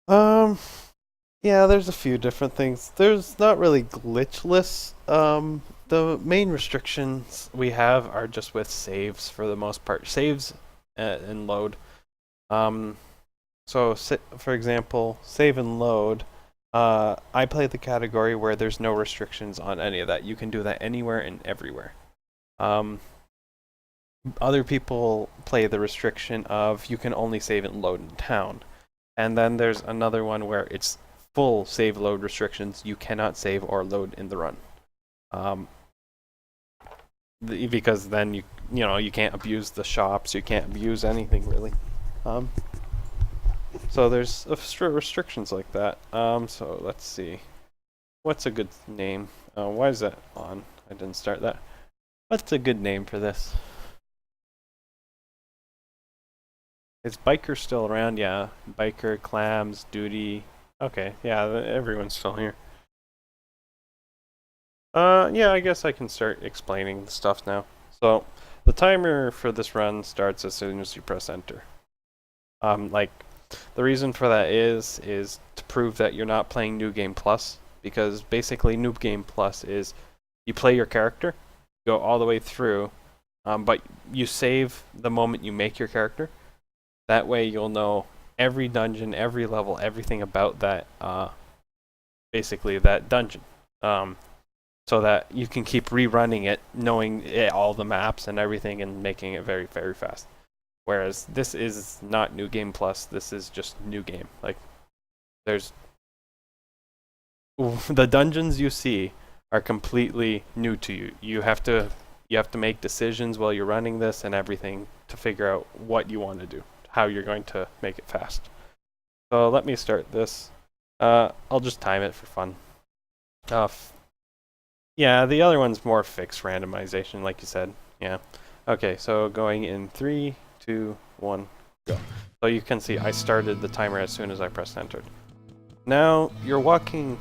Um, yeah, there's a few different things. There's not really glitchless. The main restrictions we have are just with saves for the most part. Saves and load. Um, so for example, save and load. I play the category where there's no restrictions on any of that. You can do that anywhere and everywhere. Um, Other people play the restriction of you can only save and load in town. And then there's another one where it's full save load restrictions. You cannot save or load in the run. Um, because then you can't abuse the shops, you can't abuse anything really. Um, so there's restrictions like that. So let's see. What's a good name? Why is that on? I didn't start that. What's a good name for this? Is Biker still around? Yeah. Biker, Clams, Duty. Okay, yeah, everyone's still here. Yeah, I guess I can start explaining the stuff now. So, the timer for this run starts as soon as you press enter. Like, the reason for that is to prove that you're not playing New Game Plus, because basically New Game Plus is you play your character, go all the way through, but you save the moment you make your character. That way you'll know every dungeon, every level, everything about that, basically that dungeon. So that you can keep rerunning it, knowing all the maps and everything, and making it very, very fast. Whereas this is not New Game Plus, this is just New Game. Like, there's the dungeons you see are completely new to you. You have to make decisions while you're running this and everything to figure out what you want to do, how you're going to make it fast. So let me start this. I'll just time it for fun. Yeah, the other one's more fixed randomization, like you said. Yeah. Okay, so going in 3, 2, 1, go. So you can see I started the timer as soon as I pressed enter. Now you're walking.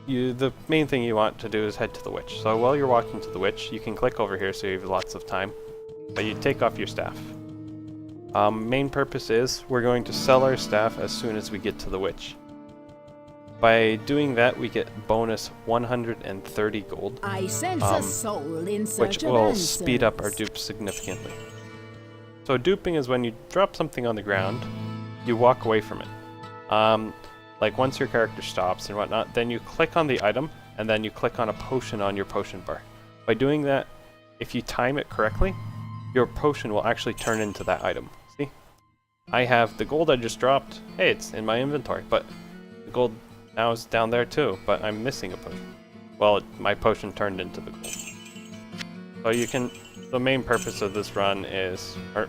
The main thing you want to do is head to the witch. So while you're walking to the witch, you can click over here so you have lots of time. But you take off your staff. Main purpose is we're going to sell our staff as soon as we get to the witch. By doing that, we get bonus 130 gold, I sense a soul in search which of will answers. speed up our dupes significantly. So duping is when you drop something on the ground, you walk away from it. Like once your character stops and whatnot, then you click on the item, and then you click on a potion on your potion bar. By doing that, if you time it correctly, your potion will actually turn into that item. See? I have the gold I just dropped. Hey, it's in my inventory, but the gold now is down there too, but I'm missing a potion. Well, my potion turned into the gold. So you can, the main purpose of this run is, or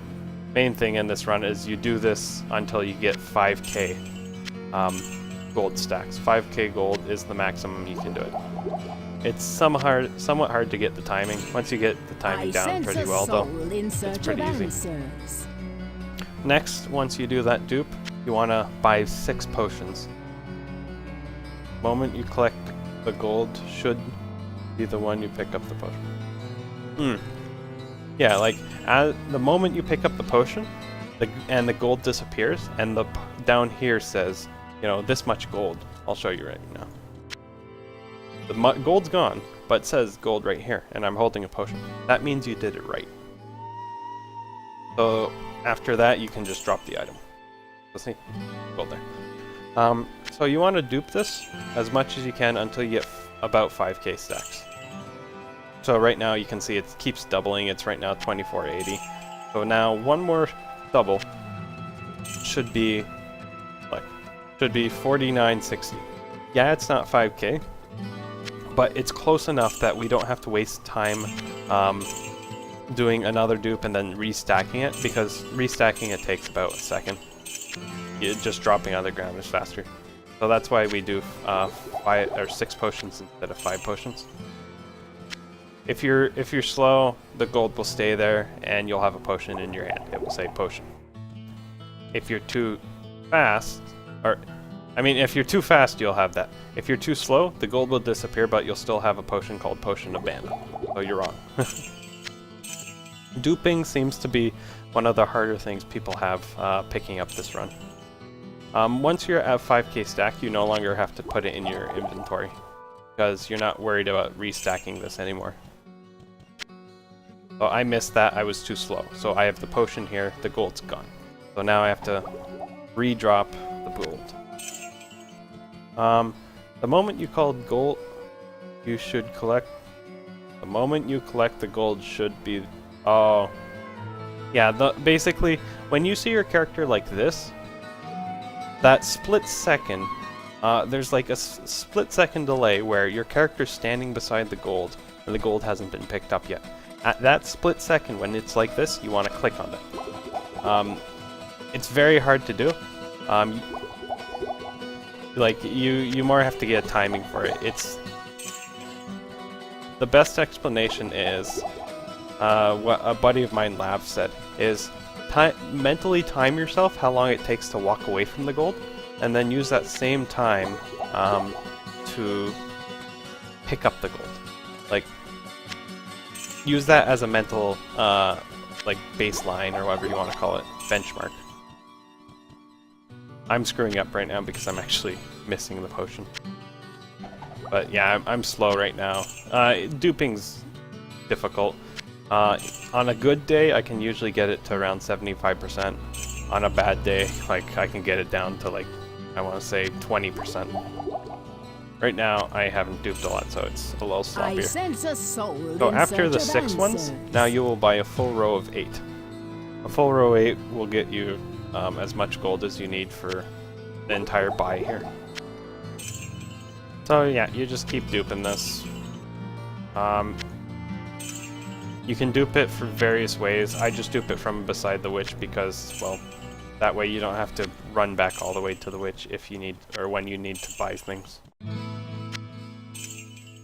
main thing in this run is you do this until you get 5k gold stacks. 5k gold is the maximum you can do it. It's somewhat hard to get the timing. Once you get the timing down pretty well though, it's pretty easy. Next, once you do that dupe, you want to buy 6 potions. Moment you click, the gold should be the one you pick up the potion. Yeah, like the moment you pick up the potion, and the gold disappears, and down here says, this much gold. I'll show you right now. The gold's gone, but it says gold right here, and I'm holding a potion. That means you did it right. So after that, you can just drop the item. So see, gold there. So you want to dupe this as much as you can until you get about 5k stacks. So right now you can see it keeps doubling. It's right now 2480. So now one more double should be 4960. Yeah, it's not 5k, but it's close enough that we don't have to waste time doing another dupe and then restacking it, because restacking it takes about a second. Just dropping on the ground is faster. So that's why we do 6 potions instead of 5 potions. If you're slow, the gold will stay there and you'll have a potion in your hand. It will say potion. If you're too fast, if you're too fast, you'll have that. If you're too slow, the gold will disappear, but you'll still have a potion called Potion of Mana. So you're wrong. Duping seems to be one of the harder things people have picking up this run. Once you're at 5k stack, you no longer have to put it in your inventory, because you're not worried about restacking this anymore. So I missed that, I was too slow. So I have the potion here, the gold's gone. So now I have to re-drop the gold. The moment you called gold, you should collect... The moment you collect the gold should be... Oh. Yeah, basically, when you see your character like this, that split second, there's like a split second delay where your character's standing beside the gold, and the gold hasn't been picked up yet. At that split second, when it's like this, you want to click on it. It's very hard to do. Like, you more have to get timing for it. It's... The best explanation is, what a buddy of mine, Lav, said, is mentally time yourself how long it takes to walk away from the gold, and then use that same time to pick up the gold. Like, use that as a mental, like, baseline, or whatever you want to call it, benchmark. I'm screwing up right now because I'm actually missing the potion. But yeah, I'm slow right now. Duping's difficult. On a good day, I can usually get it to around 75%. On a bad day, like, I can get it down to, like, I want to say 20%. Right now, I haven't duped a lot, so it's a little sloppier. So after the 6 ones, now you will buy a full row of 8. A full row of 8 will get you as much gold as you need for the entire buy here. So yeah, you just keep duping this. You can dupe it for various ways. I just dupe it from beside the witch because, well, that way you don't have to run back all the way to the witch if you need, or when you need to buy things.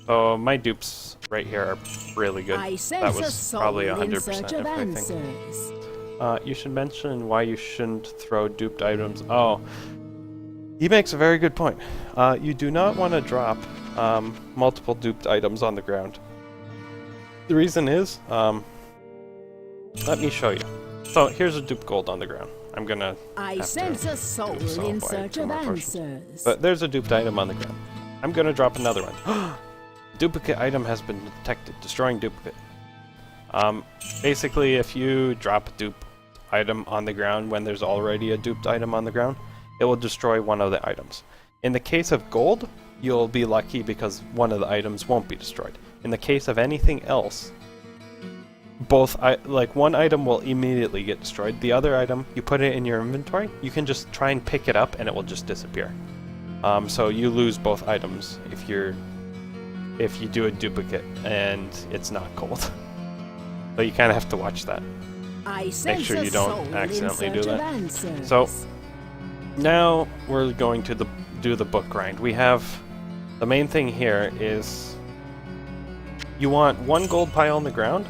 So my dupes right here are really good. That was probably 100% of everything. You should mention why you shouldn't throw duped items. Oh, he makes a very good point. You do not want to drop multiple duped items on the ground. The reason is, let me show you. So here's a duped gold on the ground. I'm gonna have sense a soul in search of answers. But there's a duped item on the ground. I'm gonna drop another one. Duplicate item has been detected. Destroying duplicate. Basically, if you drop a duped item on the ground when there's already a duped item on the ground, it will destroy one of the items. In the case of gold, you'll be lucky because one of the items won't be destroyed. In the case of anything else, like one item will immediately get destroyed. The other item, you put it in your inventory, you can just try and pick it up and it will just disappear. So you lose both items if you do a duplicate and it's not gold. So you kind of have to watch that. Make sure you don't accidentally do that. So now we're going to do the book grind. We have the main thing here is you want one gold pile on the ground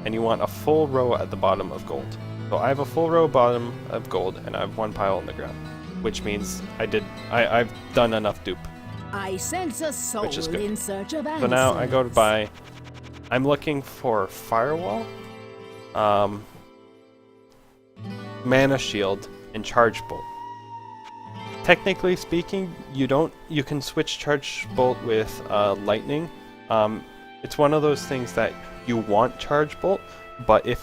and you want a full row at the bottom of gold. So I have a full row bottom of gold and I have one pile on the ground, which means I've done enough dupe. Which is good. So now I go to buy. I'm looking for Firewall, Mana Shield, and Charge Bolt. Technically speaking, you can switch Charge Bolt with Lightning. It's one of those things that you want Charge Bolt, but if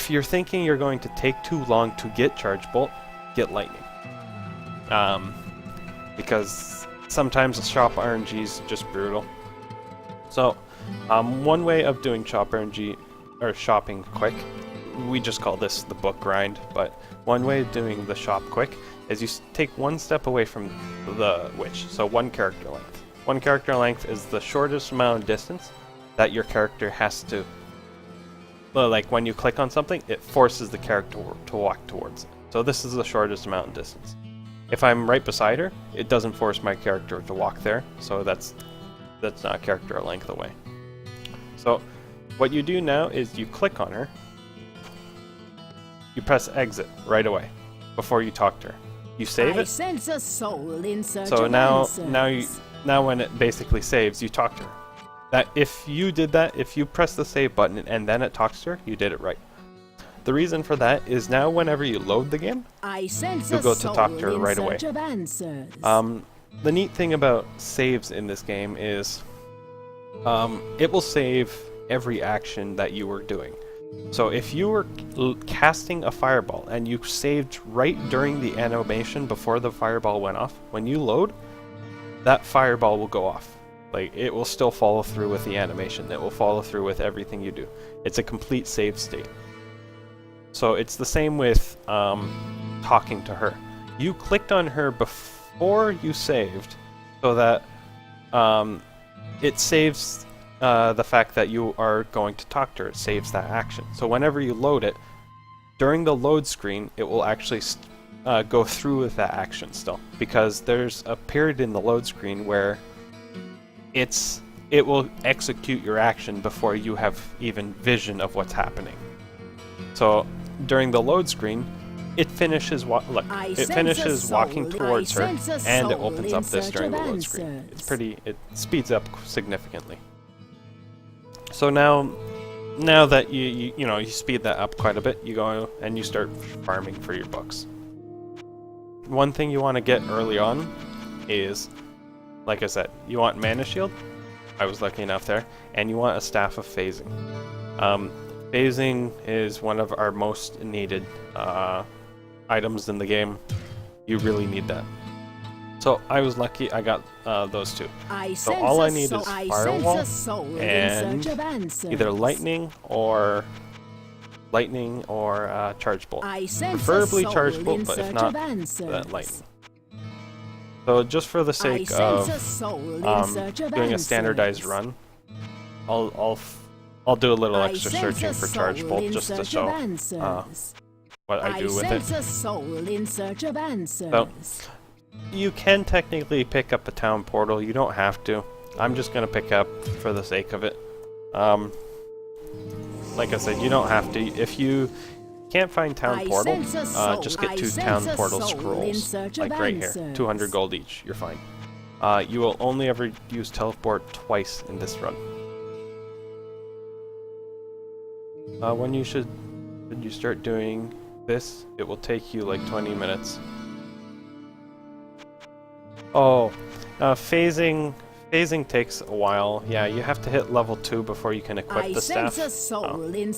you're thinking you're going to take too long to get Charge Bolt, get Lightning. Because sometimes the shop RNG is just brutal. So, one way of doing shop RNG, or shopping quick, we just call this the book grind, but one way of doing the shop quick is you take one step away from the witch, so one character length. One character length is the shortest amount of distance that your character has to... Well, like when you click on something, it forces the character to walk towards it. So this is the shortest amount of distance. If I'm right beside her, it doesn't force my character to walk there, so that's not character length away. So what you do now is you click on her, you press exit right away before you talk to her. You save it. So now when it basically saves, you talk to her. That if you did that, if you press the save button and then it talks to her, you did it right. The reason for that is now whenever you load the game, you'll go to talk to her right away. The neat thing about saves in this game is it will save every action that you were doing. So if you were casting a fireball and you saved right during the animation before the fireball went off, when you load, that fireball will go off. Like, it will still follow through with the animation. It will follow through with everything you do. It's a complete save state. So it's the same with talking to her. You clicked on her before you saved, so that it saves the fact that you are going to talk to her. It saves that action. So whenever you load it, during the load screen, it will actually go through with that action still. Because there's a period in the load screen where it will execute your action before you have even vision of what's happening. So during the load screen, it finishes walking towards her, and it opens up this during the load screen. It speeds up significantly. So now that you speed that up quite a bit, you go and you start farming for your books. One thing you want to get early on is, like I said, you want Mana Shield. I was lucky enough there. And you want a Staff of Phasing. Phasing is one of our most needed items in the game. You really need that. So I was lucky I got those two. So all I need is Firewall and either Lightning or Charge Bolt. Preferably Charge Bolt, but if not, Lightning. So just for the sake of doing a standardized run, I'll do a little extra searching for Charge Bolt just to show what I do with it. So you can technically pick up a town portal. You don't have to. I'm just gonna pick up for the sake of it. Like I said, you don't have to. If you can't find town portal, just get 2 town portal scrolls, like right here, 200 gold each. You're fine. You will only ever use teleport twice in this run. When you start doing this, it will take you like 20 minutes. Oh, phasing takes a while. Yeah, you have to hit level 2 before you can equip the staff. Oh, you'll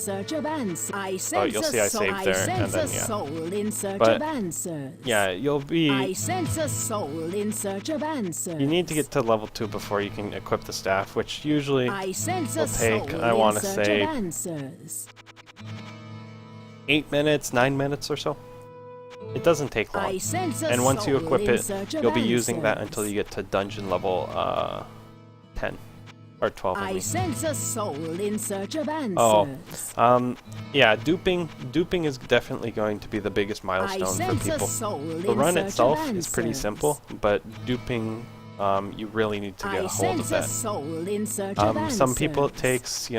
see I saved there, and then yeah. But yeah, you'll be. You need to get to level 2 before you can equip the staff, which usually will take, I want to say, 8 minutes, 9 minutes or so. It doesn't take long. And once you equip it, you'll be using that until you get to dungeon level 10 or 12. I sense a soul in search of answers. Yeah, duping is definitely going to be the biggest milestone for people. The run itself is pretty simple, but duping, you really need to get a hold of that. Some people it takes,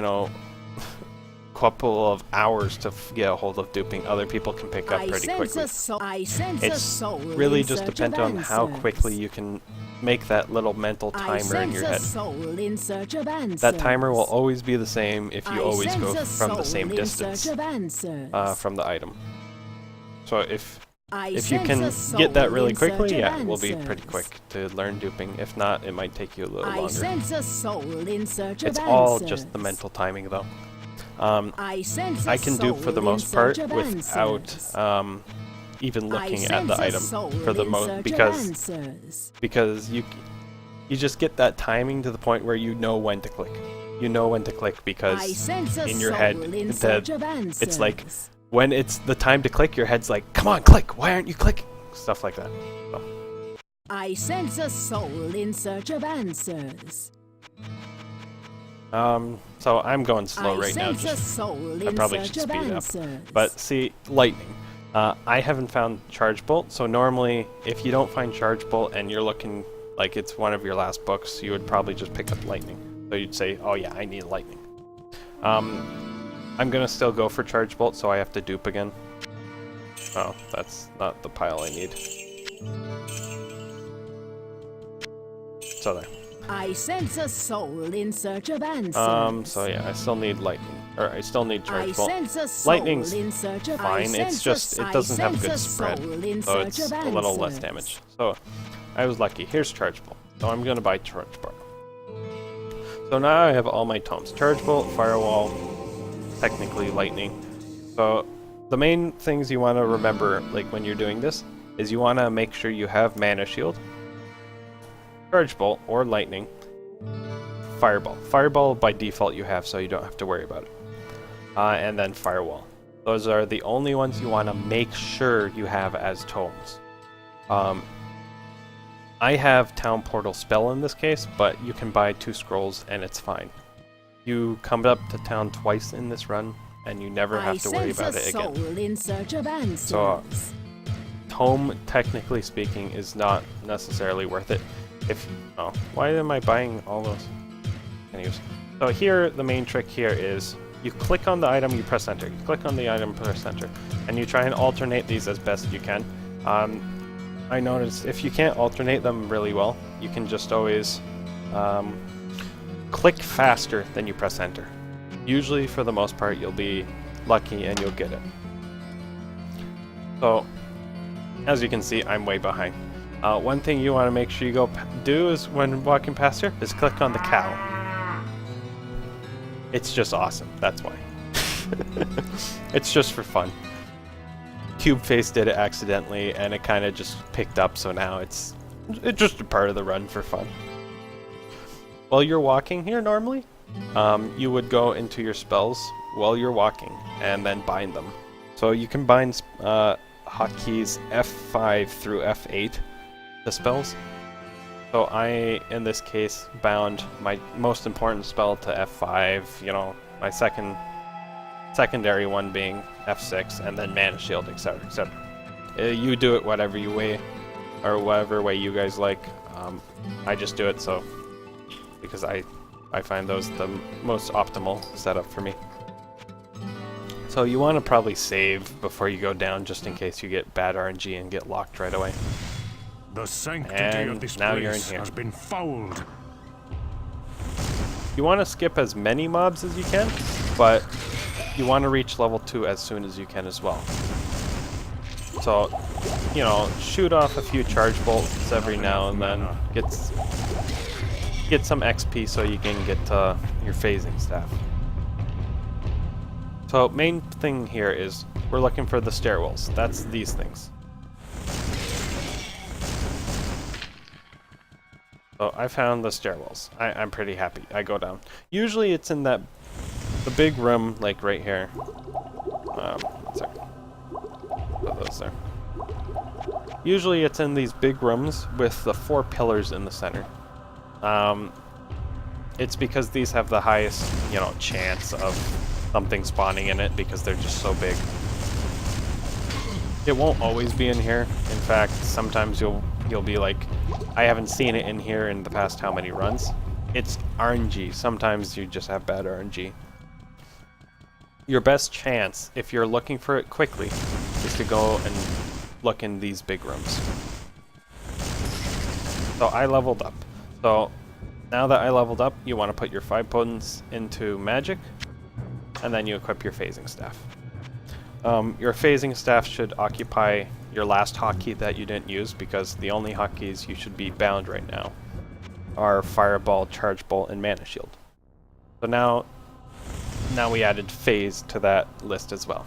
couple of hours to get a hold of duping. Other people can pick up pretty quickly. It's really just dependent on how quickly you can make that little mental timer in your head. That timer will always be the same if you always go from the same distance from the item. So if you can get that really quickly, yeah, it will be pretty quick to learn duping. If not, it might take you a little longer. It's all just the mental timing though. I can dupe for the most part without even looking at the item for the most, because you just get that timing to the point where you know when to click. You know when to click because in your head it's like when it's the time to click, your head's like, come on, click. Why aren't you clicking? Stuff like that. So. I sense a soul in search of answers. So I'm going slow right now. I probably should speed up. But see, Lightning. I haven't found Charge Bolt, so normally if you don't find Charge Bolt and you're looking like it's one of your last books, you would probably just pick up Lightning. So you'd say, oh yeah, I need Lightning. I'm gonna still go for Charge Bolt, so I have to dupe again. Oh, that's not the pile I need. So there. I sense a soul in search of answers. So yeah, I still need lightning. Or I still need I charge bolt. sense a soul Lightning's in search of fine, it's just, it doesn't have good spread. So it's a little less damage. So I was lucky. Here's charge bolt. So I'm gonna buy charge bolt. So now I have all my tomes. Charge bolt, firewall, technically lightning. So the main things you want to remember, like when you're doing this, is you want to make sure you have mana shield, charge bolt or lightning, fireball. Fireball by default you have, so you don't have to worry about it. And then firewall. Those are the only ones you want to make sure you have as tomes. I have Town Portal spell in this case, but you can buy 2 scrolls and it's fine. You come up to town twice in this run, and you never have to worry about it again. In search of answers. So, tome, technically speaking, is not necessarily worth it. Oh, why am I buying all those? Anyways, so here, the main trick here is you click on the item, you press enter. You click on the item, press enter, and you try and alternate these as best you can. I noticed if you can't alternate them really well, you can just always click faster than you press enter. Usually, for the most part, you'll be lucky and you'll get it. So, as you can see, I'm way behind. One thing you want to make sure you do is when walking past here is click on the cow. It's just awesome. That's why. It's just for fun. Cubeface did it accidentally, and it kind of just picked up, so now it's just a part of the run for fun. While you're walking here normally, you would go into your spells while you're walking, and then bind them. So you can bind hotkeys F5 through F8 to spells. So I, in this case, bound my most important spell to F5, you know, my secondary one being F6, and then Mana Shield, etc., etc. You do it whatever you way, or whatever way you guys like. I just do it so because I find those the most optimal setup for me. So you want to probably save before you go down, just in case you get bad RNG and get locked right away. The sanctity of this place has been fouled. You want to skip as many mobs as you can, but you want to reach level 2 as soon as you can as well. So, you know, shoot off a few charge bolts every now and then. Get some XP so you can get your phasing staff. So, main thing here is we're looking for the stairwells. That's these things. So I found the stairwells. I'm pretty happy. I go down. Usually it's in the big room, like right here. Sorry. Put those there. Usually it's in these big rooms with the 4 pillars in the center. It's because these have the highest, you know, chance of something spawning in it because they're just so big. It won't always be in here. In fact, sometimes you'll be like, I haven't seen it in here in the past how many runs. It's RNG. Sometimes you just have bad RNG. Your best chance, if you're looking for it quickly, is to go and look in these big rooms. So I leveled up. So now that I leveled up, you want to put your 5 potents into magic, and then you equip your phasing staff. Your phasing staff should occupy your last hotkey that you didn't use, because the only hotkeys you should be bound right now are Fireball, Charge Bolt, and Mana Shield. So now we added phase to that list as well.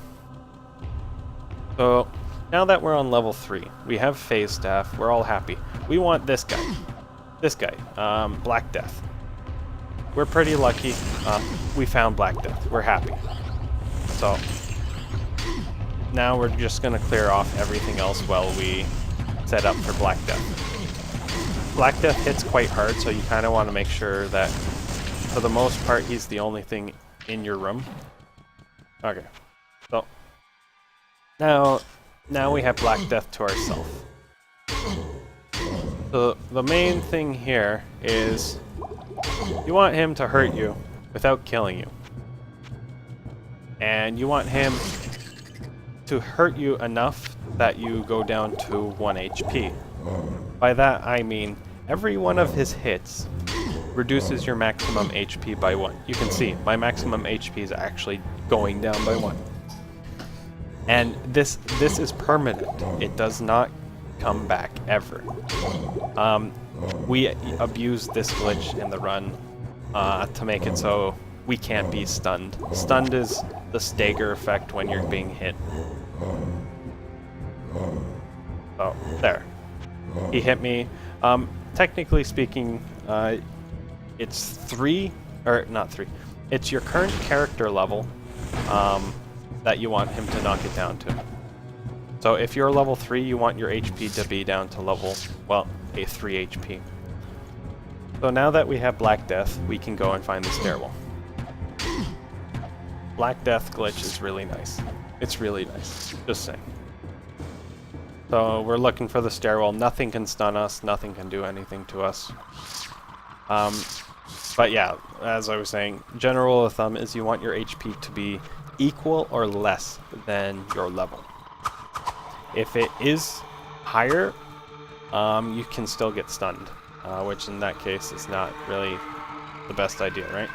So now that we're on level 3, we have phase staff, we're all happy. We want this guy. This guy, Black Death. We're pretty lucky. We found Black Death. We're happy. So now we're just going to clear off everything else while we set up for Black Death. Black Death hits quite hard, so you kind of want to make sure that, for the most part, he's the only thing in your room. Okay. So now we have Black Death to ourselves. So the main thing here is you want him to hurt you without killing you. And you want him to hurt you enough that you go down to 1 HP. By that I mean every one of his hits reduces your maximum HP by 1. You can see my maximum HP is actually going down by 1. And this is permanent. It does not come back ever. We abused this glitch in the run to make it so we can't be stunned. Stunned is the stagger effect when you're being hit. Oh, there. He hit me. Technically speaking, it's 3, or not 3. It's your current character level that you want him to knock it down to. So if you're level 3, you want your HP to be down to level, well, a 3 HP. So now that we have Black Death, we can go and find the stairwell. Black Death glitch is really nice. It's really nice, just saying. So we're looking for the stairwell. Nothing can stun us, nothing can do anything to us. But yeah, as I was saying, general rule of thumb is you want your HP to be equal or less than your level. If it is higher, you can still get stunned, which in that case is not really the best idea, right?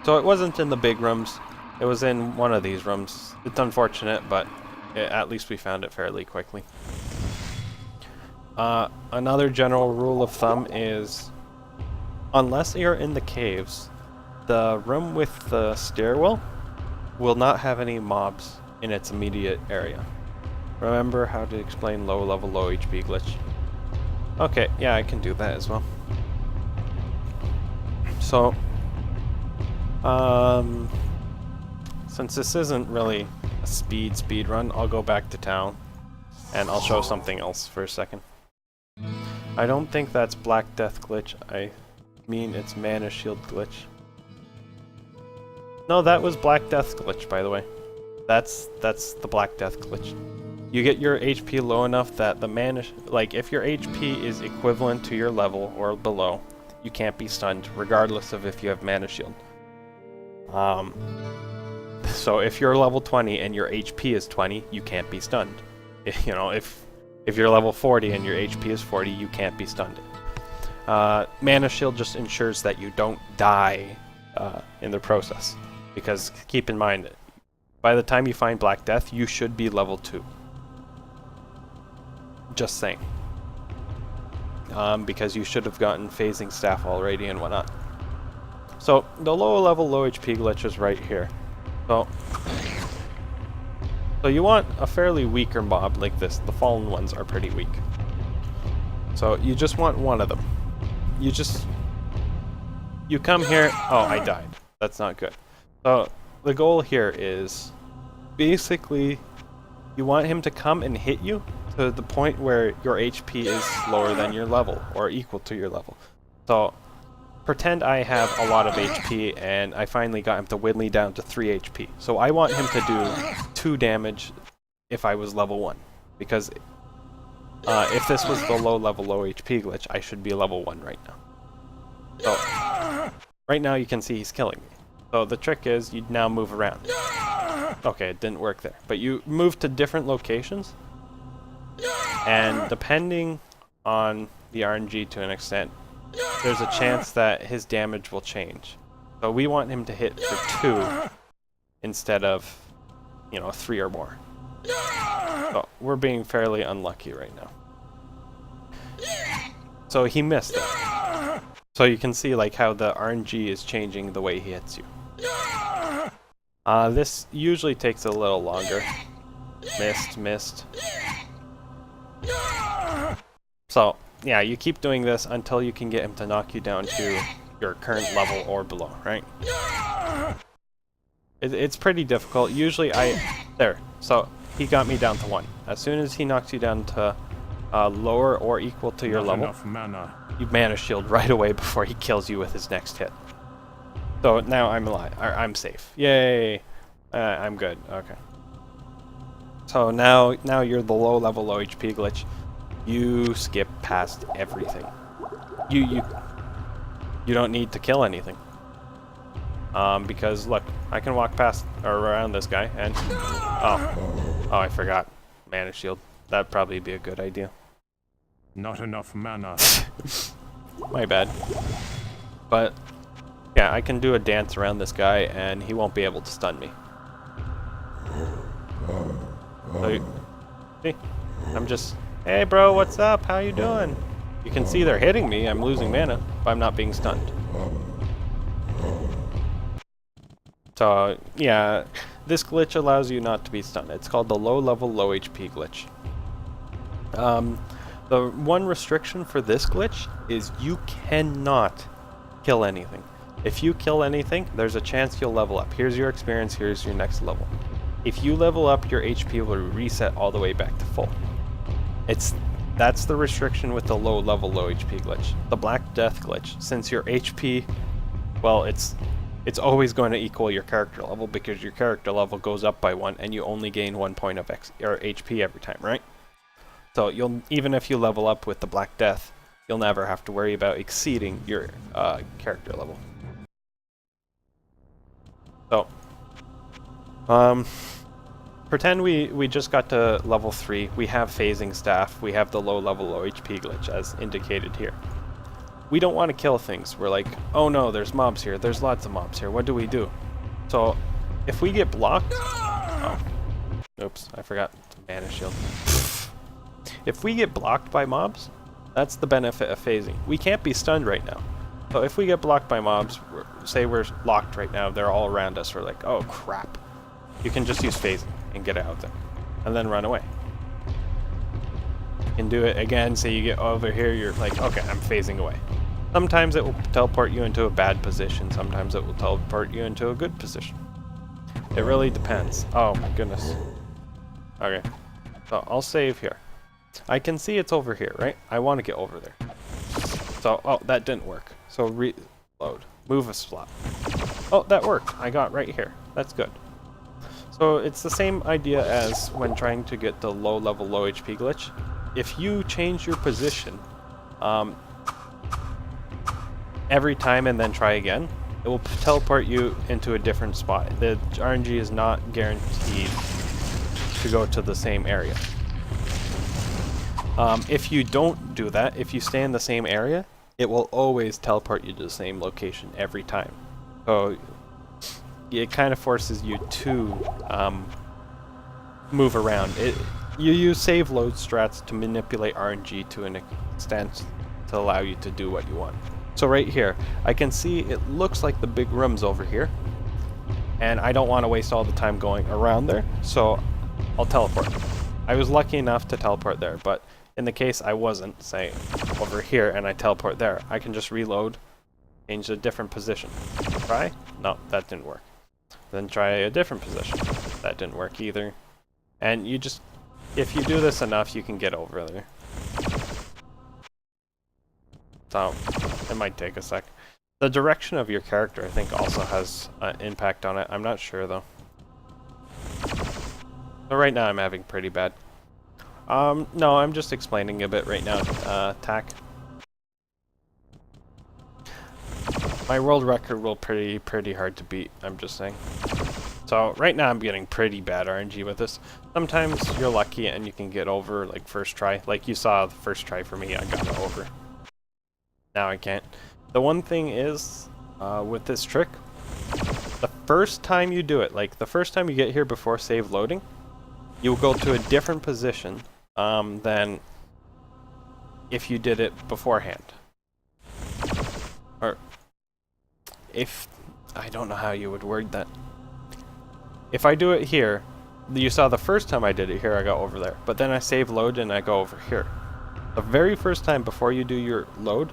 So it wasn't in the big rooms, it was in one of these rooms. It's unfortunate, but at least we found it fairly quickly. Another general rule of thumb is, unless you're in the caves, the room with the stairwell will not have any mobs in its immediate area. Remember how to explain low level, low HP glitch? Okay, yeah, I can do that as well. So, since this isn't really a speed run, I'll go back to town and I'll show something else for a second. I don't think that's Black Death glitch, I mean it's Mana Shield glitch. No, that was Black Death glitch, by the way. That's the Black Death glitch. You get your HP low enough that the mana, like if your HP is equivalent to your level or below, you can't be stunned, regardless of if you have Mana Shield. So if you're level 20 and your HP is 20, you can't be stunned. You know, if you're level 40 and your HP is 40, you can't be stunned. Mana Shield just ensures that you don't die in the process. Because keep in mind, by the time you find Black Death, you should be level 2. Just saying. Because you should have gotten Phasing Staff already and whatnot. So, the low level, low HP glitch is right here. So you want a fairly weaker mob like this. The fallen ones are pretty weak. So you just want one of them. You come here. Oh, I died. That's not good. So the goal here is basically you want him to come and hit you to the point where your HP is lower than your level or equal to your level. So pretend I have a lot of HP and I finally got him to whittle down to 3 HP. So I want him to do 2 damage if I was level 1. Because if this was the low level, low HP glitch, I should be level 1 right now. So right now you can see he's killing me. So the trick is you now move around. Okay, it didn't work there. But you move to different locations. And depending on the RNG to an extent, there's a chance that his damage will change. So we want him to hit for 2 instead of, 3 or more. So we're being fairly unlucky right now. So he missed it. So you can see like how the RNG is changing the way he hits you. This usually takes a little longer. Missed. So yeah, you keep doing this until you can get him to knock you down to your current level or below, right? It's pretty difficult. Usually there. So he got me down to 1. As soon as he knocks you down to lower or equal to your level, you Mana Shield right away before he kills you with his next hit. So now I'm alive. I'm safe. Yay! I'm good. Okay. So now you're the low level, low HP glitch. You skip past everything. You don't need to kill anything. Because look, I can walk past or around this guy and oh, I forgot. Mana Shield. That'd probably be a good idea. Not enough mana. my bad. But yeah, I can do a dance around this guy and he won't be able to stun me. So, see? I'm just, hey bro, what's up? How you doing? You can see they're hitting me. I'm losing mana, but I'm not being stunned. So yeah, this glitch allows you not to be stunned. It's called the low level, low HP glitch. The one restriction for this glitch is you cannot kill anything. If you kill anything, there's a chance you'll level up. Here's your experience, here's your next level. If you level up, your HP will reset all the way back to full. That's the restriction with the low level, low HP glitch. The Black Death glitch, since your HP, well, it's always going to equal your character level because your character level goes up by 1 and you only gain 1 point of HP every time, right? So even if you level up with the Black Death, you'll never have to worry about exceeding your character level. So, pretend we just got to level 3, we have phasing staff, we have the low level, low HP glitch as indicated here. We don't want to kill things. We're like, oh no, there's mobs here, there's lots of mobs here, what do we do? So, if we get blocked... Oh, oops, I forgot the mana shield. If we get blocked by mobs, that's the benefit of phasing. We can't be stunned right now. So if we get blocked by mobs, say we're locked right now, they're all around us, we're like, oh crap. You can just use phasing and get out there, and then run away. You can do it again, say you get over here, you're like, okay, I'm phasing away. Sometimes it will teleport you into a bad position, sometimes it will teleport you into a good position. It really depends. Oh my goodness. Okay, so I'll save here. I can see it's over here, right? I want to get over there. So, oh, that didn't work. So reload. Move a slot. Oh, that worked. I got right here. That's good. So it's the same idea as when trying to get the low level, low HP glitch. If you change your position every time and then try again, it will teleport you into a different spot. The RNG is not guaranteed to go to the same area. If you don't do that, if you stay in the same area, it will always teleport you to the same location every time. So it kind of forces you to move around. You use save load strats to manipulate RNG to an extent to allow you to do what you want. So right here, I can see it looks like the big room's over here, and I don't want to waste all the time going around there, so I'll teleport. I was lucky enough to teleport there, but in the case I wasn't, say, over here, and I teleport there, I can just reload, change a different position. Try? No, that didn't work. Then try a different position. That didn't work either. And you just, if you do this enough, you can get over there. So, it might take a sec. The direction of your character, I think, also has an impact on it. I'm not sure, though. So right now I'm having pretty bad. No, I'm just explaining a bit right now, Tack. My world record will pretty hard to beat, I'm just saying. So right now I'm getting pretty bad RNG with this. Sometimes you're lucky and you can get over, like, first try. Like you saw the first try for me, I got it over. Now I can't. The one thing is, with this trick, the first time you do it, like the first time you get here before save loading, you'll go to a different position than if you did it beforehand. Or if, I don't know how you would word that. If I do it here, you saw the first time I did it here, I go over there. But then I save load and I go over here. The very first time before you do your load,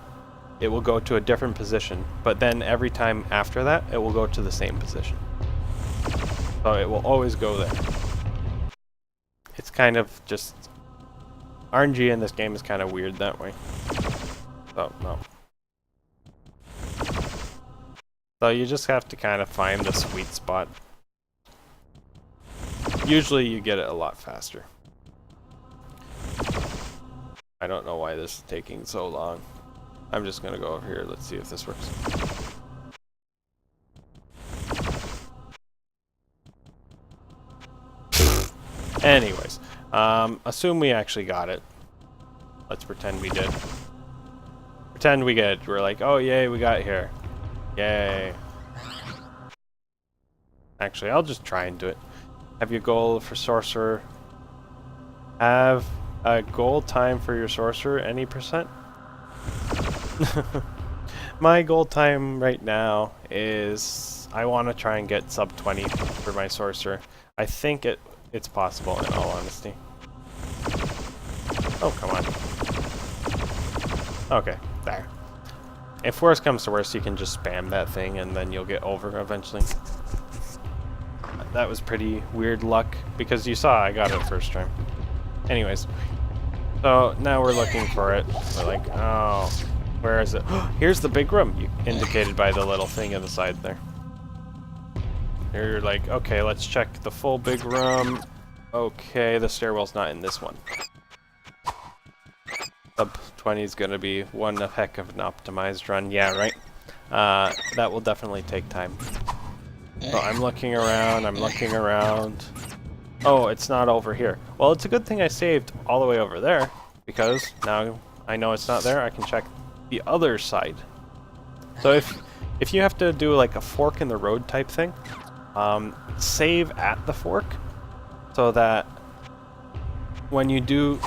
it will go to a different position. But then every time after that, it will go to the same position. So it will always go there. It's kind of just... RNG in this game is kind of weird that way. So, no. So you just have to kind of find the sweet spot. Usually you get it a lot faster. I don't know why this is taking so long. I'm just gonna go over here, let's see if this works. Anyways, assume we actually got it. Let's pretend we did. Pretend we get it. We're like, oh yay, we got here. Yay. Actually, I'll just try and do it. Have your goal for sorcerer. Have a goal time for your sorcerer, any percent? My goal time right now is I want to try and get sub 20 for my sorcerer. I think it's possible in all honesty. Oh, come on. Okay, there. If worst comes to worst, you can just spam that thing and then you'll get over eventually. That was pretty weird luck because you saw I got it first time. Anyways, so now we're looking for it. We're like, oh, where is it? Here's the big room, indicated by the little thing on the side there. You're like, okay, let's check the full big room. Okay, the stairwell's not in this one. Sub 20 is going to be one heck of an optimized run. Yeah, right? That will definitely take time. So I'm looking around, Oh, it's not over here. Well, it's a good thing I saved all the way over there, because now I know it's not there, I can check the other side. So if you have to do like a fork in the road type thing, save at the fork, so that when you do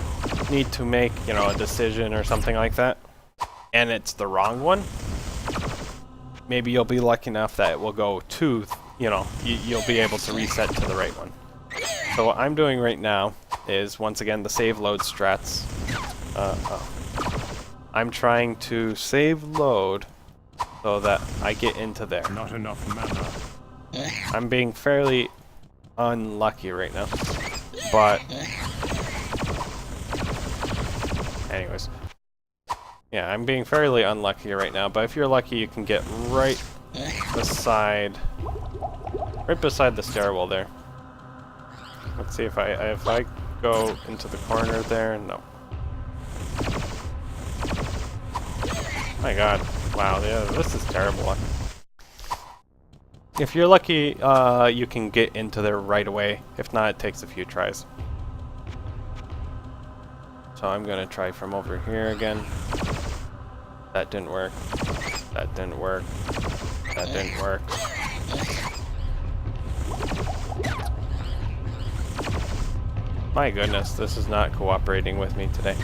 need to make, you know, a decision or something like that, and it's the wrong one, maybe you'll be lucky enough that it will go to, you know, you'll be able to reset to the right one. So what I'm doing right now is, once again, the save load strats. I'm trying to save load so that I get into there. Not enough mana. I'm being fairly unlucky right now, but anyways, yeah, I'm being fairly unlucky right now, but if you're lucky you can get right beside the stairwell there. Let's see if I go into the corner there. No. My god. Wow, yeah, this is terrible luck. If you're lucky, you can get into there right away. If not, it takes a few tries. So I'm gonna try from over here again. That didn't work. That didn't work. That didn't work. My goodness, this is not cooperating with me today.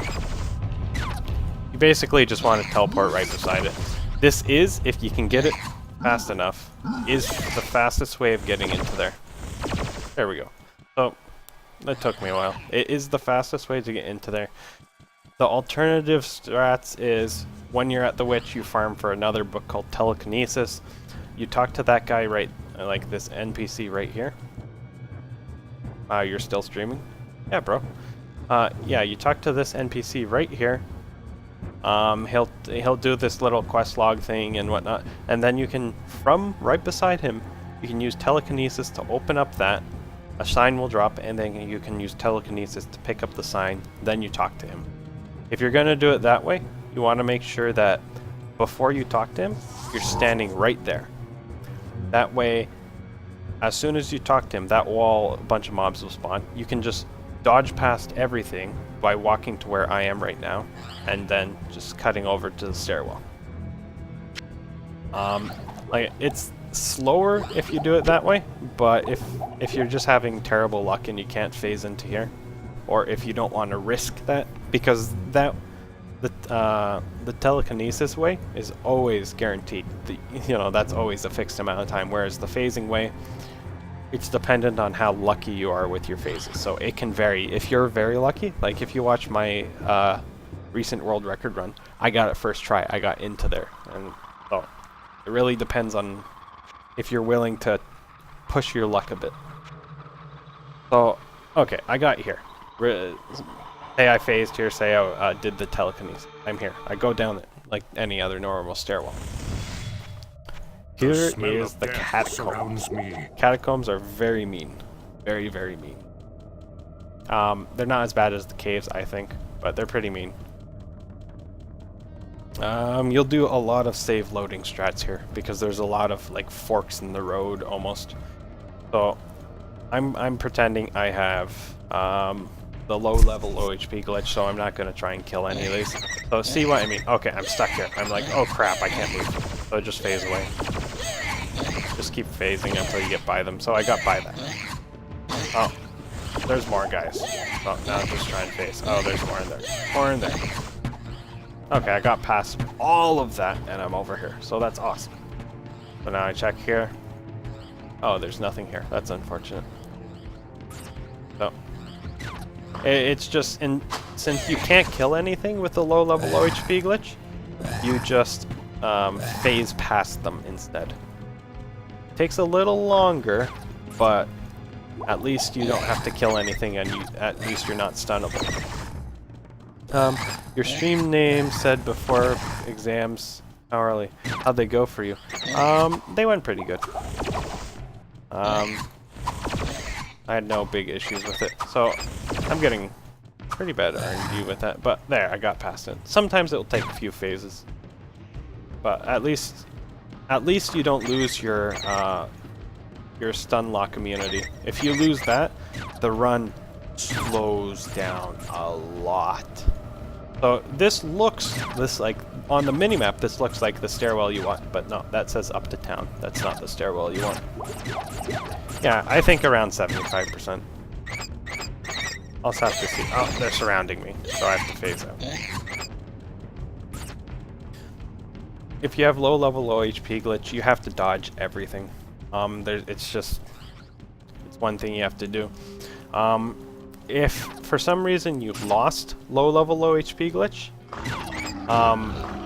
You basically just want to teleport right beside it. This is, if you can get it fast enough, is the fastest way of getting into there. There we go. So, that took me a while. It is the fastest way to get into there. The alternative strats is, when you're at the witch, you farm for another book called Telekinesis. You talk to that guy right, like this NPC right here. You're still streaming? Yeah, bro. Yeah, you talk to this NPC right here. He'll do this little quest log thing and whatnot, and then you can, from right beside him, you can use telekinesis to open up that. A sign will drop, and then you can use telekinesis to pick up the sign. Then you talk to him. If you're gonna do it that way, you want to make sure that before you talk to him, you're standing right there. That way, as soon as you talk to him, that wall, a bunch of mobs will spawn. You can just dodge past everything by walking to where I am right now, and then just cutting over to the stairwell. Like, it's slower if you do it that way, but if you're just having terrible luck and you can't phase into here, or if you don't want to risk that, because the telekinesis way is always guaranteed. You know, that's always a fixed amount of time, whereas the phasing way, it's dependent on how lucky you are with your phases. So it can vary. If you're very lucky, like if you watch my recent world record run, I got it first try. I got into there. And so it really depends on if you're willing to push your luck a bit. So, okay, I got here. Say I phased here, say I did the telekinesis. I'm here. I go down it like any other normal stairwell. Here is the catacombs. Catacombs are very mean. Very, very mean. They're not as bad as the caves, I think, but they're pretty mean. You'll do a lot of save loading strats here, because there's a lot of like forks in the road almost. So I'm pretending I have the low level, low HP glitch, so I'm not gonna try and kill any of these. So see what I mean? Okay, I'm stuck here. I'm like, oh crap, I can't move. So just phase away. Just keep phasing until you get by them. So I got by that. Oh, there's more guys. Oh, now just try and phase. Oh, there's more in there. More in there. Okay, I got past all of that, and I'm over here. So that's awesome. So now I check here. Oh, there's nothing here. That's unfortunate. So it's just since you can't kill anything with the low level, low HP glitch, you just phase past them instead. Takes a little longer, but at least you don't have to kill anything, and at least you're not stunnable. Your stream name said before exams, how'd they go for you? They went pretty good. I had no big issues with it, so I'm getting pretty bad R&D with that, but there, I got past it. Sometimes it'll take a few phases, but at least you don't lose your stun lock immunity. If you lose that, the run slows down a lot. So this like on the minimap, this looks like the stairwell you want, but no, that says up to town. That's not the stairwell you want. Yeah, I think around 75%. I'll just have to see. Oh, they're surrounding me, so I have to phase out. If you have low level, low HP glitch, you have to dodge everything. It's one thing you have to do. If for some reason you've lost low level, low HP glitch,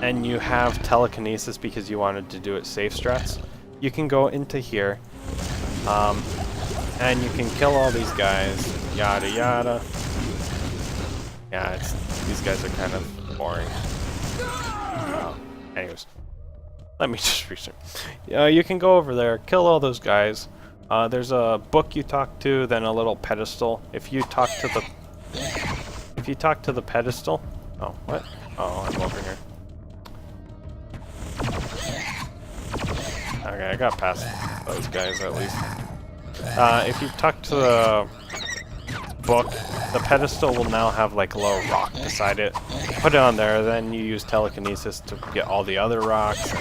and you have telekinesis because you wanted to do it safe strats, you can go into here, and you can kill all these guys, yada yada. Yeah, these guys are kind of boring. Anyways, let me just restart. You can go over there, kill all those guys. There's a book you talk to, then a little pedestal. If you talk to the pedestal, oh what? Oh, I'm over here. Okay, I got past those guys at least. If you talk to the book, the pedestal will now have like a little rock beside it. Put it on there, then you use telekinesis to get all the other rocks.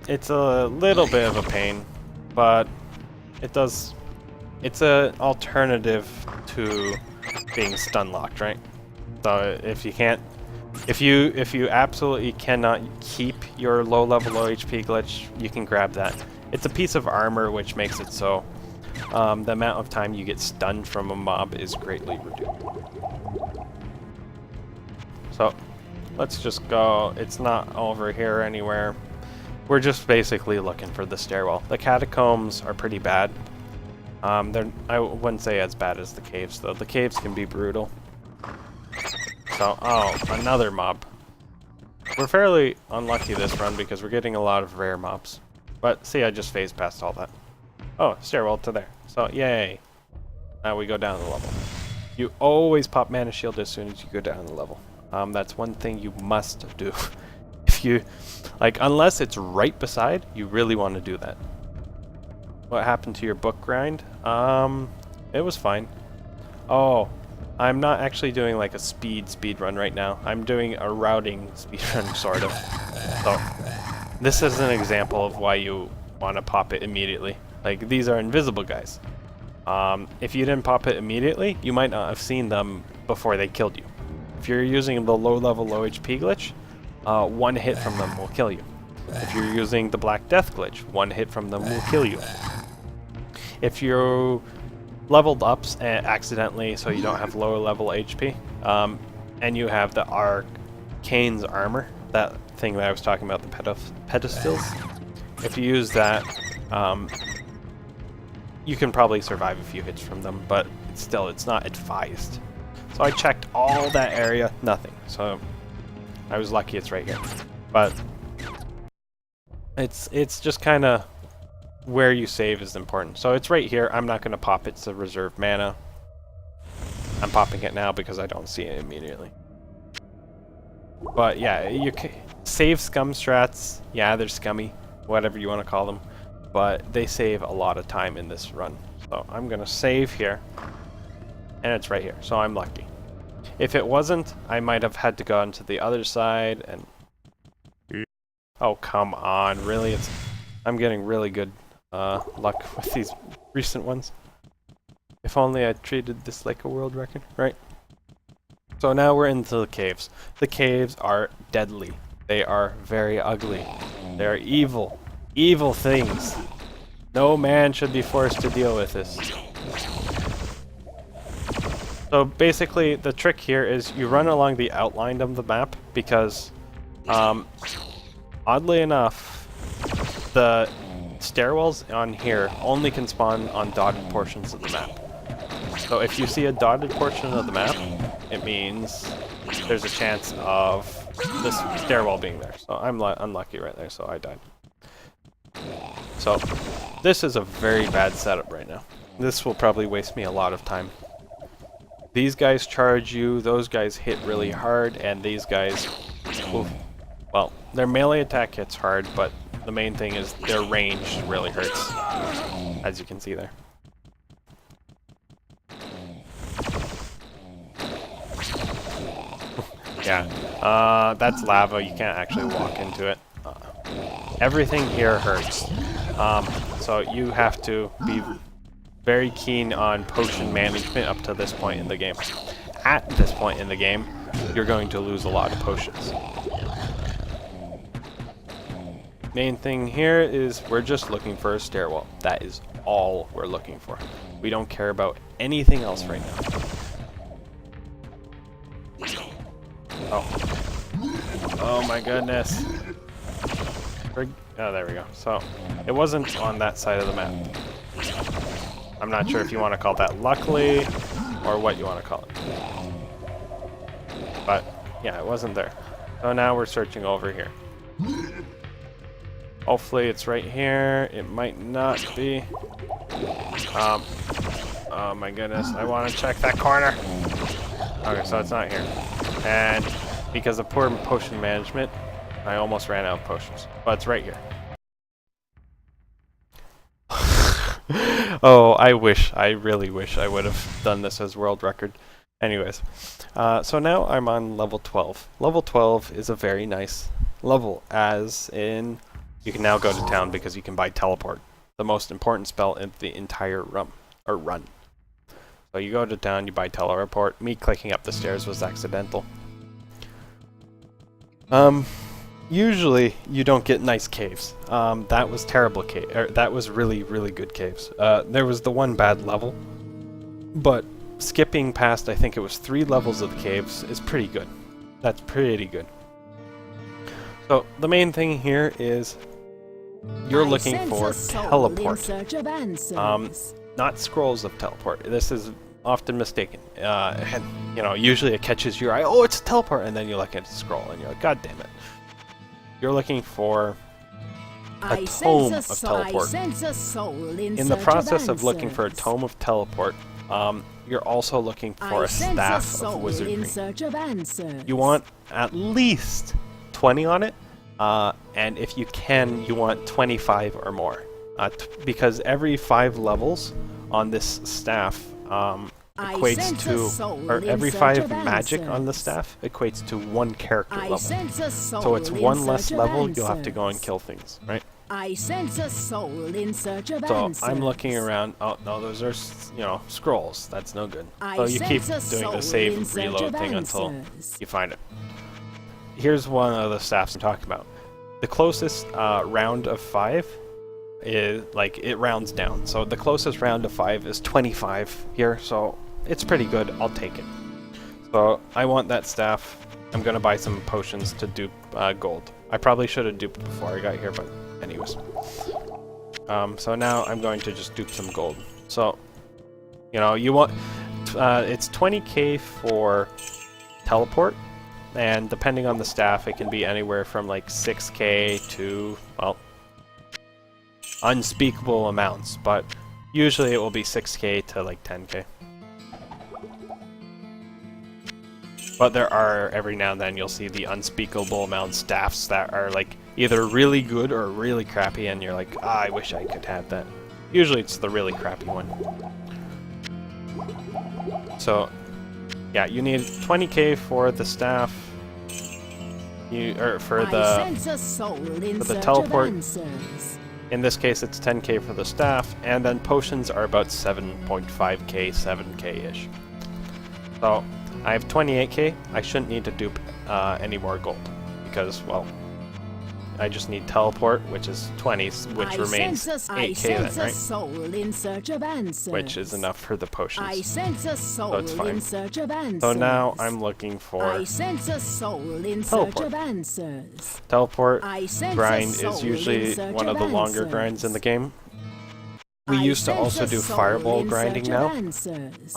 It's a little bit of a pain, but it's an alternative to being stun locked, right? So if you absolutely cannot keep your low level, low HP glitch, you can grab that. It's a piece of armor which makes it so the amount of time you get stunned from a mob is greatly reduced. So let's just go. It's not over here anywhere. We're just basically looking for the stairwell. The catacombs are pretty bad. I wouldn't say as bad as the caves, though. The caves can be brutal. So, oh, another mob. We're fairly unlucky this run because we're getting a lot of rare mobs. But see, I just phased past all that. Oh, stairwell to there. So, yay. Now we go down the level. You always pop mana shield as soon as you go down the level. That's one thing you must do. If you, like, unless it's right beside, you really want to do that. What happened to your book grind? It was fine. Oh, I'm not actually doing like a speed run right now. I'm doing a routing speed run, sort of. So, this is an example of why you want to pop it immediately. Like, these are invisible guys. If you didn't pop it immediately, you might not have seen them before they killed you. If you're using the low level, low HP glitch, one hit from them will kill you. If you're using the Black Death glitch, one hit from them will kill you. If you leveled up accidentally so you don't have lower level HP, and you have the Arcane's armor, that thing that I was talking about, the pedestals, if you use that, you can probably survive a few hits from them, but it's not advised. So I checked all that area, nothing. So I was lucky it's right here. But it's just kind of where you save is important. So it's right here. I'm not going to pop it to reserve mana. I'm popping it now because I don't see it immediately. But yeah, you can save scum strats. Yeah, they're scummy, whatever you want to call them. But they save a lot of time in this run. So I'm going to save here. and it's right here, so I'm lucky. If it wasn't, I might have had to go onto the other side and... Oh, come on, really? I'm getting really good luck with these recent ones. If only I treated this like a world record, right? So now we're into the caves. The caves are deadly. They are very ugly. They are evil. Evil things. No man should be forced to deal with this. So basically, the trick here is you run along the outline of the map because, oddly enough, the stairwells on here only can spawn on dotted portions of the map. So if you see a dotted portion of the map, it means there's a chance of this stairwell being there. So I'm unlucky right there, so I died. So this is a very bad setup right now. This will probably waste me a lot of time. These guys charge you, those guys hit really hard, and these guys, oof, well, their melee attack hits hard, but the main thing is their range really hurts, as you can see there. Yeah, that's lava, you can't actually walk into it. Everything here hurts, so you have to be very keen on potion management up to this point in the game. At this point in the game, you're going to lose a lot of potions. Main thing here is we're just looking for a stairwell. That is all we're looking for. We don't care about anything else right now. Oh my goodness. Oh, there we go. So, it wasn't on that side of the map. I'm not sure if you want to call that luckily, or what you want to call it. But, yeah, it wasn't there. So now we're searching over here. Hopefully it's right here. It might not be. Oh my goodness, I want to check that corner. Okay, so it's not here. And because of poor potion management, I almost ran out of potions. But it's right here. Oh, I really wish I would have done this as world record. Anyways, so now I'm on level 12. Level 12 is a very nice level, as in you can now go to town because you can buy teleport, the most important spell in the entire run. So you go to town, you buy teleport. Me clicking up the stairs was accidental. Usually you don't get nice caves. That was terrible that was really good caves. There was the one bad level, but skipping past, I think it was 3 levels of the caves is pretty good. That's pretty good. So the main thing here is you're looking for teleport. Not scrolls of teleport. This is often mistaken. And, you know, usually it catches your eye. Oh, it's a teleport, and then you look at the scroll and you're like, God damn it. You're looking for a tome of teleport. In the process of looking for a tome of teleport, you're also looking for a staff of wizardry. You want at least 20 on it, and if you can, you want 25 or more. Because every 5 levels on this staff equates to, or every 5 magic on the staff equates to 1 character level. So it's 1 less level, you'll have to go and kill things, right? I sense a soul in search of so answers. I'm looking around. Oh no, those are, you know, scrolls. That's no good. So you keep doing the save and reload thing until you find it. Here's one of the staffs I'm talking about. The closest round of 5 is, like, it rounds down. So the closest round of 5 is 25 here, so it's pretty good. I'll take it. So I want that staff. I'm gonna buy some potions to dupe gold. I probably should have duped before I got here, but anyways. So now I'm going to just dupe some gold. So, you know, you want it's 20k for teleport, and depending on the staff, it can be anywhere from like 6k to, well, unspeakable amounts, but usually it will be 6k to like 10k. But there are, every now and then, you'll see the unspeakable amount staffs that are like either really good or really crappy, and you're like, ah, I wish I could have that. Usually it's the really crappy one. So, yeah, you need 20k for the staff. For the teleport. In this case, it's 10k for the staff, and then potions are about 7.5k, 7k-ish. So, I have 28k. I shouldn't need to dupe any more gold, because, well, I just need teleport, which is 20, which remains 8k then, right? Soul in search of answers. Which is enough for the potions. I sense a soul So it's fine. in search of answers. So now I'm looking for I sense a soul in search of answers. teleport. I sense Grind a soul is usually in search one of the longer answers. grinds in the game. We I used to sense also a do soul fireball in grinding search of now. answers.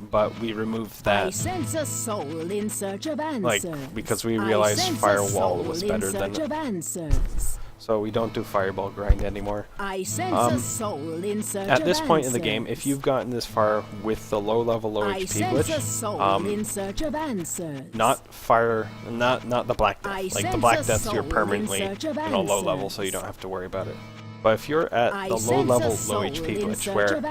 But we removed I that, sense a soul in search of like, answers. because we I realized sense a firewall soul was in better search than, of answers. so we don't do fireball grind anymore. I sense a soul in search At of this point in the answers. game, if you've gotten this far with the low level, low I HP sense a glitch, soul in search of answers. not the black death. I Like the sense black a deaths, you're soul in permanently search of low level, so you answers. don't have to worry about it. But if you're at I the low sense a level, soul low HP in glitch, search where of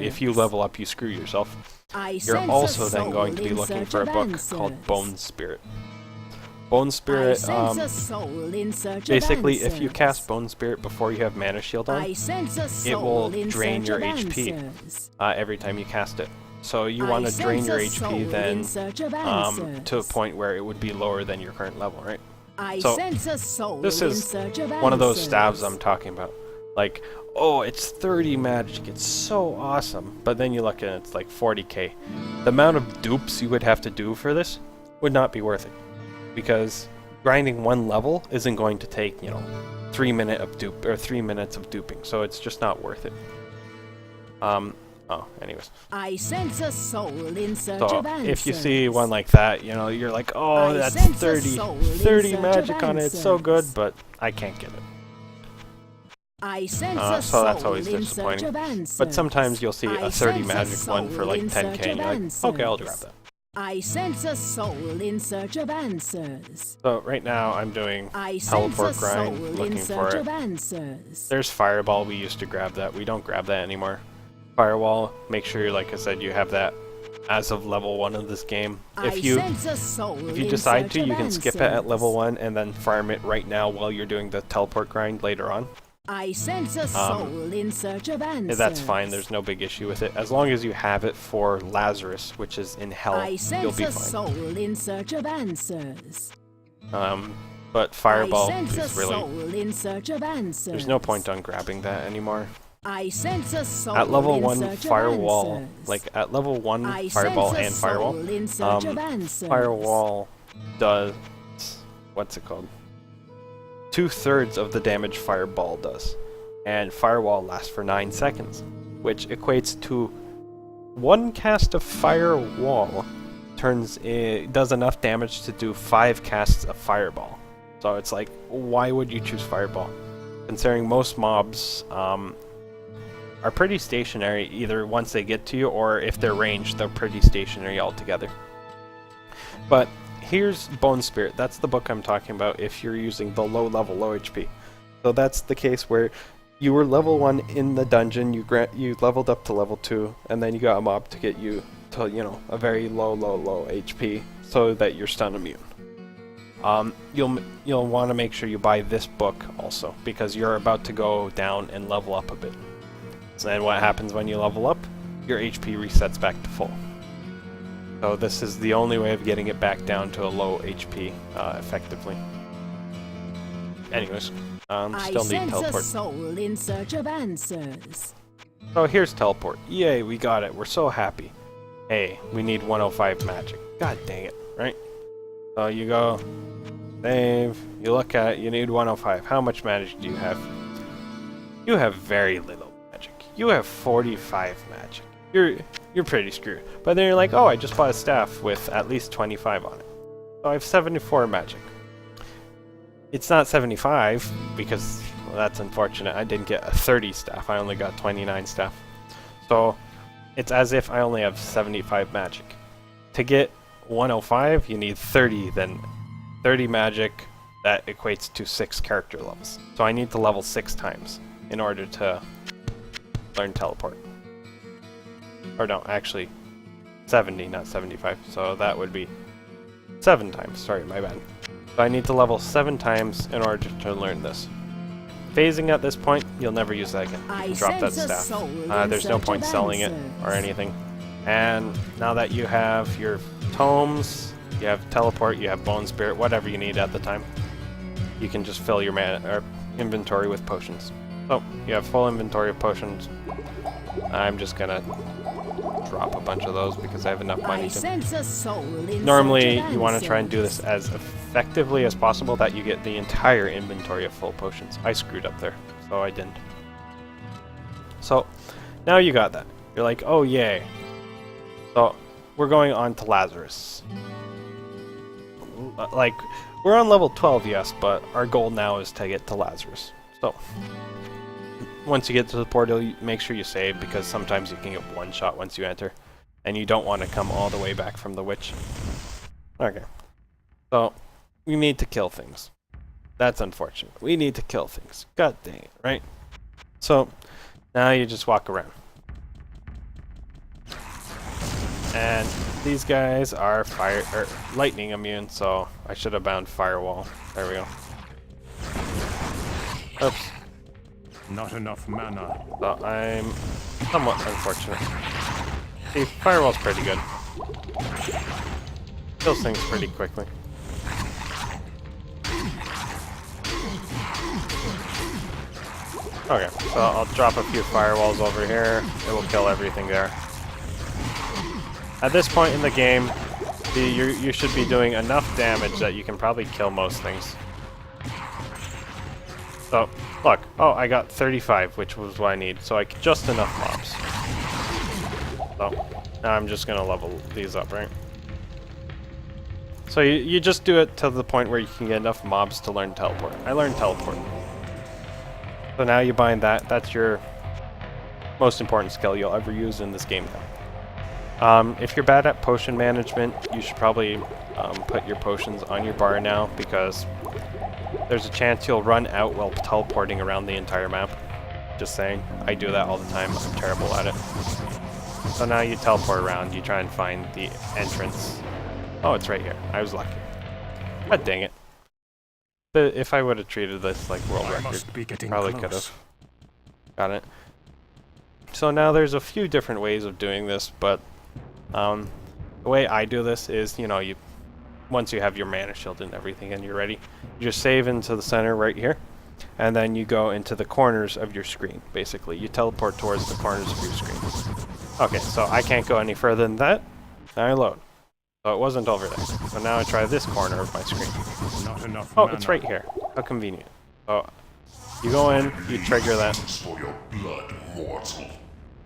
if you answers. level up, you screw yourself. I You're sense a also then soul going to be in looking search for a of book answers. called Bone Spirit. Bone I Spirit, sense a soul in search basically, of if you answers. cast Bone Spirit before you have Mana Shield on, I sense a soul it will in drain search your of HP answers. every time you cast it. So you I want to drain sense your a soul HP in then search of to a answers. point where it would be lower than your current level, right? I So, sense a soul This in is search of one of those answers. stabs I'm talking about. Like, oh, it's 30 magic, it's so awesome. But then you look and it's like 40k. The amount of dupes you would have to do for this would not be worth it. Because grinding one level isn't going to take, 3 minutes of duping. So it's just not worth it. Anyways. I sense a soul in search So of answers. if you see one like that, you're like, oh, I that's sense a 30 soul in 30 search magic of on it, it's so good, answers. but I can't get it. I sense a So that's soul always in search disappointing. of answers. But sometimes you'll see I a 30 sense magic one for like soul in 10k, search and of you're like, okay, I'll grab answers. that. I sense a soul in search of answers. So right now I'm doing I sense teleport a grind, soul looking in for search it. of answers. There's Fireball, we used to grab that. We don't grab that anymore. Firewall, make sure, like I said, you have that as of level 1 of this game. If you decide to, you can skip it at level 1 and then farm it right now while you're doing the teleport grind later on. I sense a soul in search of answers. That's fine, there's no big issue with it. As long as you have it for Lazarus, which is in hell, I you'll sense be a fine. soul in search of answers. But Fireball I sense is a really... soul in search of answers. There's no point on grabbing that anymore. I sense a soul At level in 1 search of Firewall, answers. like at level 1 I Fireball sense a and Firewall, soul in search of answers. Firewall does, what's it called? 2/3 of the damage Fireball does. And Firewall lasts for 9 seconds, which equates to 1 cast of Firewall does enough damage to do 5 casts of Fireball. So it's like, why would you choose Fireball? Considering most mobs are pretty stationary, either once they get to you, or if they're ranged, they're pretty stationary altogether. But here's Bone Spirit. That's the book I'm talking about if you're using the low level, low HP. So that's the case where you were level 1 in the dungeon, you leveled up to level 2, and then you got a mob to get you to, a very low HP, so that you're stun immune. You'll want to make sure you buy this book also, because you're about to go down and level up a bit. So then what happens when you level up? Your HP resets back to full. So this is the only way of getting it back down to a low HP effectively. Anyways, still need teleport. A soul in search of answers. So here's teleport. Yay, we got it. We're so happy. Hey, we need 105 magic. God dang it, right? So you go, save, you look at it, you need 105. How much magic do you have? You have very little magic. You have 45 magic. You're pretty screwed. But then you're like, oh, I just bought a staff with at least 25 on it. So I have 74 magic. It's not 75, because well, that's unfortunate. I didn't get a 30 staff. I only got 29 staff. So it's as if I only have 75 magic. To get 105, you need 30, then 30 magic. That equates to 6 character levels. So I need to level 6 times in order to learn teleport. Or no, actually 70, not 75. So that would be 7 times. Sorry, my bad. So I need to level 7 times in order to learn this. Phasing at this point, you'll never use that again. You can drop that staff. There's no point selling it or anything. And now that you have your tomes, you have teleport, you have bone spirit, whatever you need at the time, you can just fill your inventory with potions. So you have full inventory of potions. I'm just gonna drop a bunch of those because I have enough money to. Normally, you want to try and do this as effectively as possible that you get the entire inventory of full potions. I screwed up there, so I didn't. So now you got that. You're like, oh yay. So we're going on to Lazarus. Like, we're on level 12, yes, but our goal now is to get to Lazarus. So once you get to the portal, make sure you save, because sometimes you can get one shot once you enter, and you don't want to come all the way back from the witch. Okay. So we need to kill things. That's unfortunate. We need to kill things. God dang it, right? So now you just walk around. And these guys are lightning immune, so I should have bound firewall. There we go. Oops. Not enough mana. So I'm somewhat unfortunate. See, firewall's pretty good. Kills things pretty quickly. Okay, so I'll drop a few firewalls over here. It will kill everything there. At this point in the game, you should be doing enough damage that you can probably kill most things. So, look. Oh, I got 35, which was what I need. So just enough mobs. So, now I'm just going to level these up, right? So you just do it to the point where you can get enough mobs to learn teleport. I learned teleport. So now you bind that. That's your most important skill you'll ever use in this game now. If you're bad at potion management, you should probably put your potions on your bar now, because there's a chance you'll run out while teleporting around the entire map. Just saying. I do that all the time. I'm terrible at it. So now you teleport around, you try and find the entrance. Oh, it's right here. I was lucky. God dang it. But if I would have treated this like world record, probably could have. Got it. So now there's a few different ways of doing this, but the way I do this is, once you have your mana shield and everything and you're ready, you just save into the center right here, and then you go into the corners of your screen, basically. You teleport towards the corners of your screen. Okay, so I can't go any further than that. Now I load. So it wasn't over there. So now I try this corner of my screen. Not enough Oh, mana. it's right here. How convenient. So you go in, you trigger that. For your blood, mortal.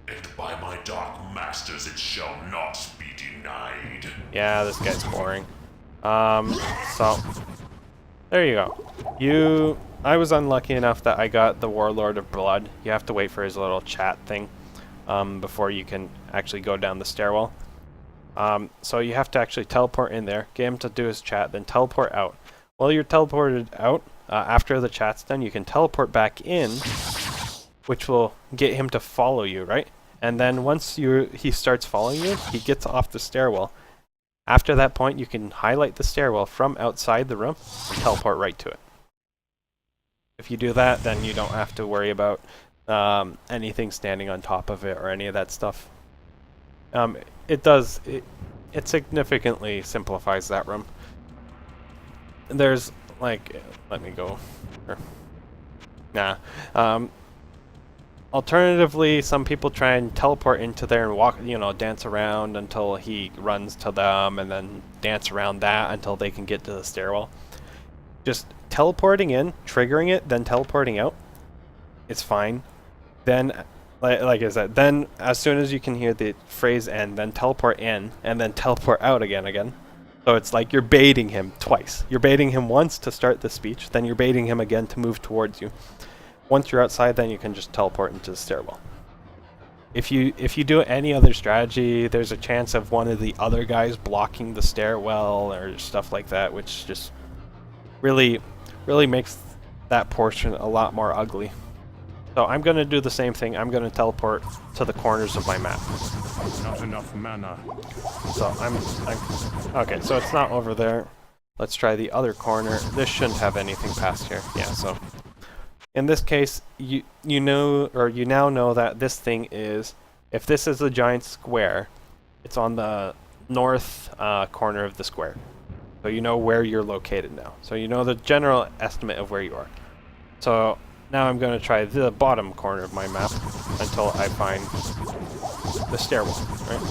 And by my dark masters it shall not be denied. Yeah, this guy's boring. So there you go. I was unlucky enough that I got the Warlord of Blood. You have to wait for his little chat thing before you can actually go down the stairwell. So you have to actually teleport in there, get him to do his chat, then teleport out. While you're teleported out, after the chat's done, you can teleport back in, which will get him to follow you, right? And then once he starts following you, he gets off the stairwell. After that point, you can highlight the stairwell from outside the room and teleport right to it. If you do that, then you don't have to worry about anything standing on top of it or any of that stuff. It significantly simplifies that room. There's like, let me go. Nah. Alternatively, some people try and teleport into there and walk, dance around until he runs to them, and then dance around that until they can get to the stairwell. Just teleporting in, triggering it, then teleporting out, it's fine. Then, like I said, then as soon as you can hear the phrase end, then teleport in, and then teleport out again. So it's like you're baiting him twice. You're baiting him once to start the speech, then you're baiting him again to move towards you. Once you're outside, then you can just teleport into the stairwell. If you do any other strategy, there's a chance of one of the other guys blocking the stairwell or stuff like that, which just really makes that portion a lot more ugly. So I'm going to do the same thing. I'm going to teleport to the corners of my map. Not enough mana. So I'm okay, so it's not over there. Let's try the other corner. This shouldn't have anything past here. Yeah, so in this case, you now know that this thing is, if this is a giant square, it's on the north corner of the square. So you know where you're located now. So you know the general estimate of where you are. So now I'm going to try the bottom corner of my map until I find the stairwell, right?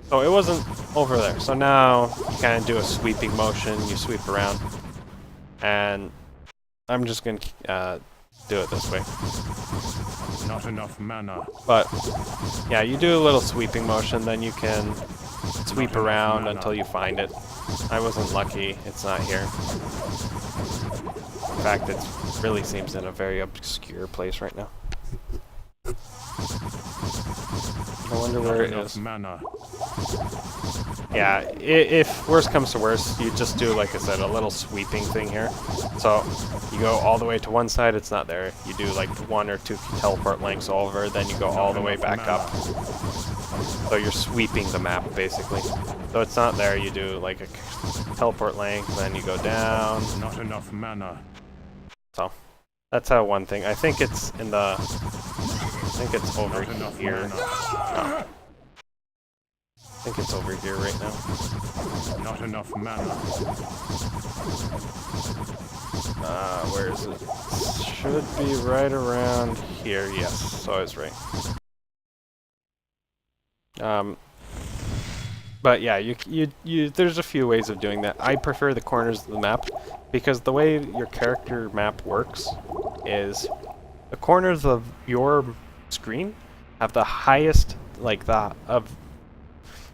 So it wasn't over there. So now you kind of do a sweeping motion, you sweep around, and I'm just going to do it this way. Not enough mana. But yeah, you do a little sweeping motion, then you can sweep around until you find it. I wasn't lucky, it's not here. In fact, it really seems in a very obscure place right now. I wonder where it is. Mana. Yeah, if worst comes to worst, you just do, like I said, a little sweeping thing here. So you go all the way to one side, it's not there. You do like 1 or 2 teleport lengths over, then you go all the way back up. So you're sweeping the map, basically. So it's not there, you do like a teleport length, then you go down. Not enough mana. So that's how one thing. I think it's in the... I think it's over here. Oh. I think it's over here right now. Not enough mana. Where is it? Should be right around here. Yes, so I was right. But yeah, you there's a few ways of doing that. I prefer the corners of the map because the way your character map works is the corners of your screen have the highest,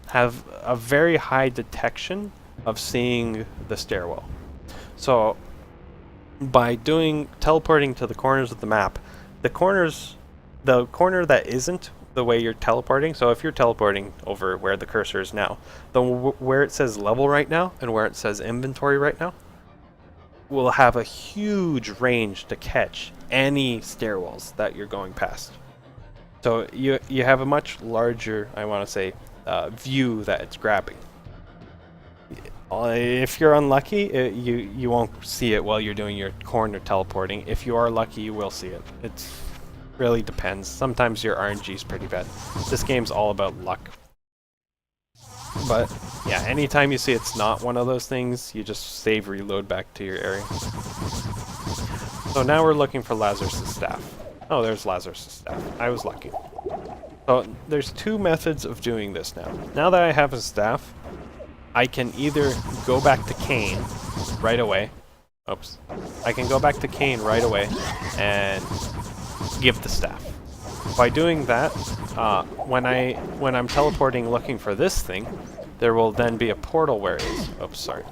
have a very high detection of seeing the stairwell. So by teleporting to the corners of the map, the corner that isn't the way you're teleporting, so if you're teleporting over where the cursor is now, where it says level right now and where it says inventory right now will have a huge range to catch any stairwells that you're going past. So you have a much larger, I want to say, view that it's grabbing. If you're unlucky, you won't see it while you're doing your corner teleporting. If you are lucky, you will see it. It really depends. Sometimes your RNG is pretty bad. This game's all about luck. But yeah, anytime you see it's not one of those things, you just save, reload back to your area. So now we're looking for Lazarus' staff. Oh, there's Lazarus' staff. I was lucky. So there's 2 methods of doing this now. Now that I have a staff, I can either go back to Cain right away. Oops. I can go back to Cain right away and give the staff. By doing that, when I'm teleporting looking for this thing, there will then be a portal where it is. Oops, sorry.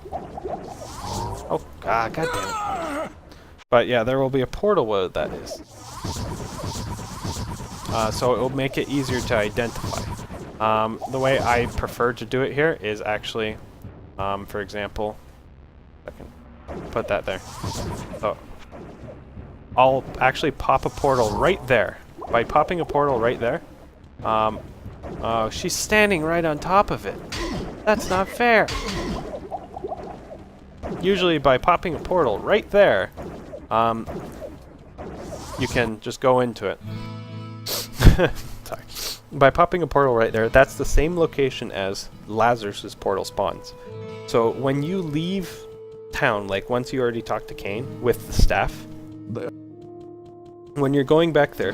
Oh, God damn it. But yeah, there will be a portal where that is. So it will make it easier to identify. The way I prefer to do it here is actually, for example, I can put that there. So I'll actually pop a portal right there. By popping a portal right there, oh, she's standing right on top of it. That's not fair. Usually by popping a portal right there, you can just go into it. Sorry. By popping a portal right there, that's the same location as Lazarus' portal spawns. So when you leave town, like once you already talked to Cain with the staff, when you're going back there,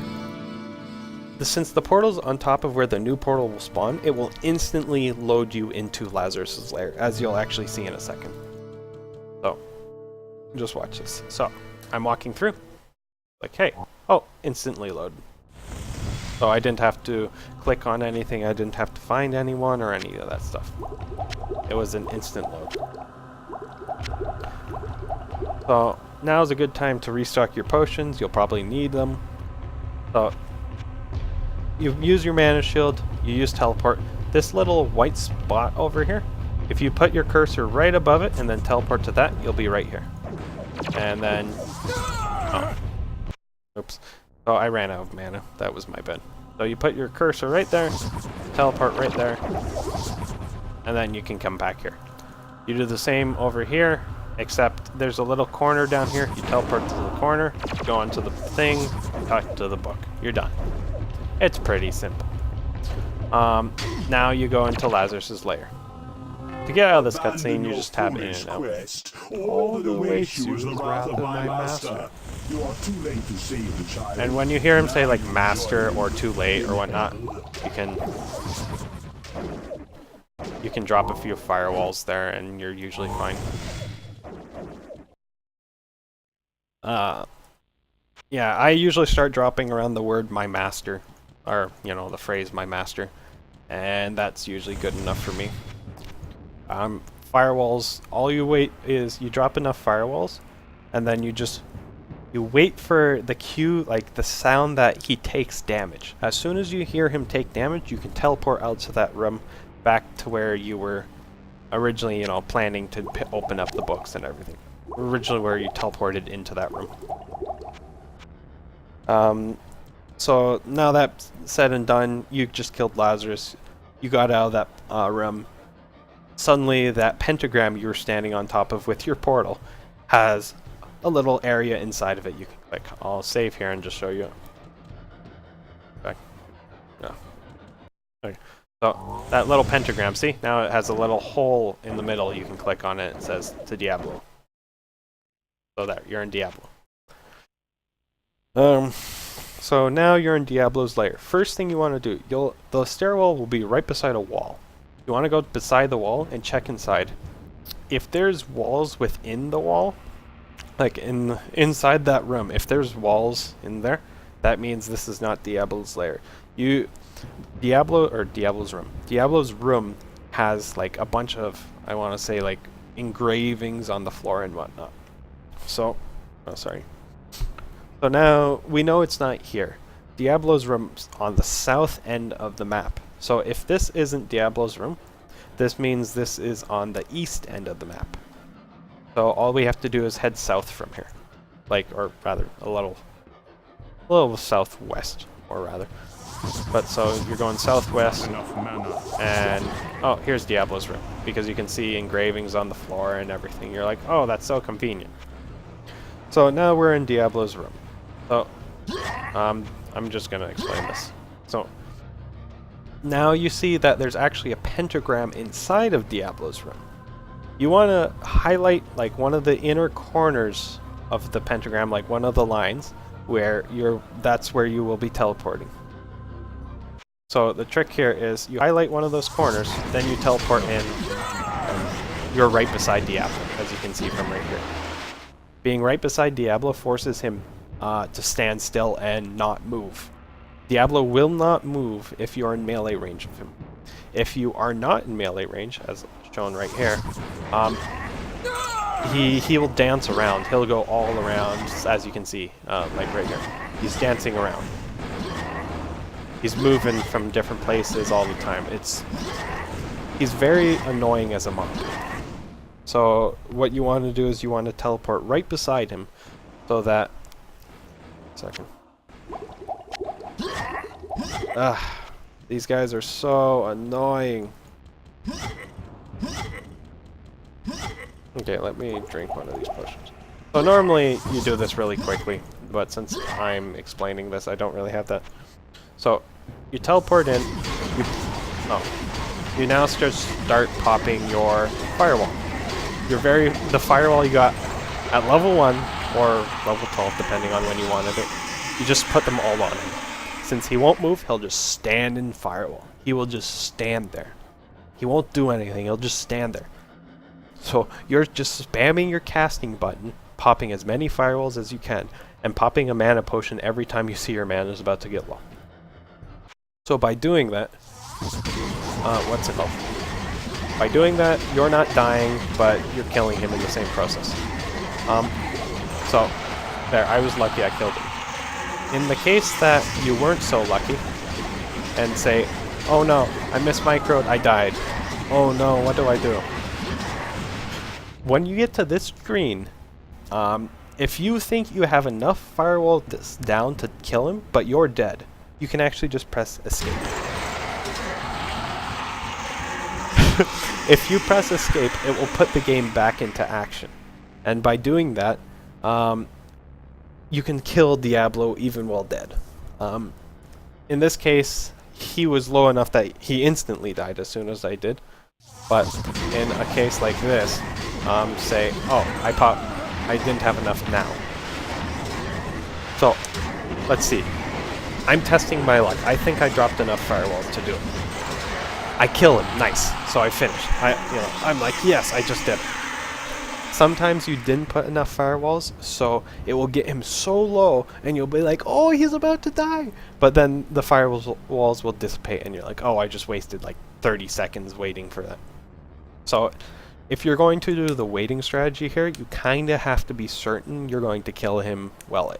since the portal's on top of where the new portal will spawn, it will instantly load you into Lazarus' lair, as you'll actually see in a second. So, just watch this. So, I'm walking through. Like, hey, oh, instantly load. So I didn't have to click on anything, I didn't have to find anyone or any of that stuff. It was an instant load. So, now's a good time to restock your potions, you'll probably need them. So, you use your mana shield, you use teleport. This little white spot over here, if you put your cursor right above it and then teleport to that, you'll be right here. And then... oh. Oops. Oh, I ran out of mana. That was my bad. So you put your cursor right there, teleport right there, and then you can come back here. You do the same over here, except there's a little corner down here. You teleport to the corner, go onto the thing, talk to the book. You're done. It's pretty simple. Now you go into Lazarus's lair. To get out of this cutscene, you just tap in and out. All the way to the wrath of my master. You are too late to save the child. And when you hear him say like master or too late or whatnot, you can drop a few firewalls there and you're usually fine. Yeah, I usually start dropping around the word my master, or you know, the phrase my master, and that's usually good enough for me. Firewalls, all you wait is you drop enough firewalls, and then you wait for the cue, like the sound that he takes damage. As soon as you hear him take damage, you can teleport out to that room, back to where you were originally, you know, planning to open up the books and everything. Originally where you teleported into that room. So now that's said and done, you just killed Lazarus, you got out of that room. Suddenly that pentagram you were standing on top of with your portal has a little area inside of it you can click. I'll save here and just show you. Okay. No. Okay. So that little pentagram, see? Now it has a little hole in the middle. You can click on it. It says to Diablo. So there, you're in Diablo. So now you're in Diablo's lair. First thing you want to do, the stairwell will be right beside a wall. You want to go beside the wall and check inside. If there's walls within the wall, like inside that room, if there's walls in there, that means this is not Diablo's lair. Diablo's room. Diablo's room has like a bunch of, I want to say, like engravings on the floor and whatnot. So, so now we know it's not here. Diablo's room's on the south end of the map. So if this isn't Diablo's room, this means this is on the east end of the map. So all we have to do is head south from here. Like, or rather, a little southwest, or rather. But so you're going southwest, and oh, here's Diablo's room, because you can see engravings on the floor and everything. You're like, oh, that's so convenient. So now we're in Diablo's room. So, I'm just gonna explain this. So, now you see that there's actually a pentagram inside of Diablo's room. You want to highlight like one of the inner corners of the pentagram, like one of the lines, where that's where you will be teleporting. So the trick here is you highlight one of those corners, then you teleport in, and you're right beside Diablo, as you can see from right here. Being right beside Diablo forces him to stand still and not move. Diablo will not move if you are in melee range of him. If you are not in melee range, as shown right here, he will dance around. He'll go all around, as you can see, like right here. He's dancing around. He's moving from different places all the time. He's very annoying as a mob. So what you want to do is you want to teleport right beside him, so that. Second. These guys are so annoying. Okay, let me drink one of these potions. So normally you do this really quickly, but since I'm explaining this, I don't really have that. So you teleport in. You now start popping your firewall. The firewall you got at level 1 or level 12, depending on when you wanted it. You just put them all on him. Since he won't move, he'll just stand in firewall. He will just stand there. He won't do anything, he'll just stand there. So you're just spamming your casting button, popping as many firewalls as you can, and popping a mana potion every time you see your mana is about to get low. So by doing that, what's it called? By doing that, you're not dying, but you're killing him in the same process. So, there, I was lucky I killed him. In the case that you weren't so lucky, and say, oh no, I mismicroed, I died. Oh no, what do I do? When you get to this screen, if you think you have enough firewall down to kill him, but you're dead, you can actually just press escape. If you press escape, it will put the game back into action. And by doing that, you can kill Diablo even while dead. In this case, he was low enough that he instantly died as soon as I did. But in a case like this, say, oh, I didn't have enough now. So, let's see. I'm testing my luck. I think I dropped enough firewalls to do it. I kill him, nice. So I finished. I'm like, yes, I just did it. Sometimes you didn't put enough firewalls, so it will get him so low, and you'll be like, oh, he's about to die. But then the firewalls will dissipate, and you're like, oh, I just wasted like 30 seconds waiting for that. So if you're going to do the waiting strategy here, you kind of have to be certain you're going to kill him while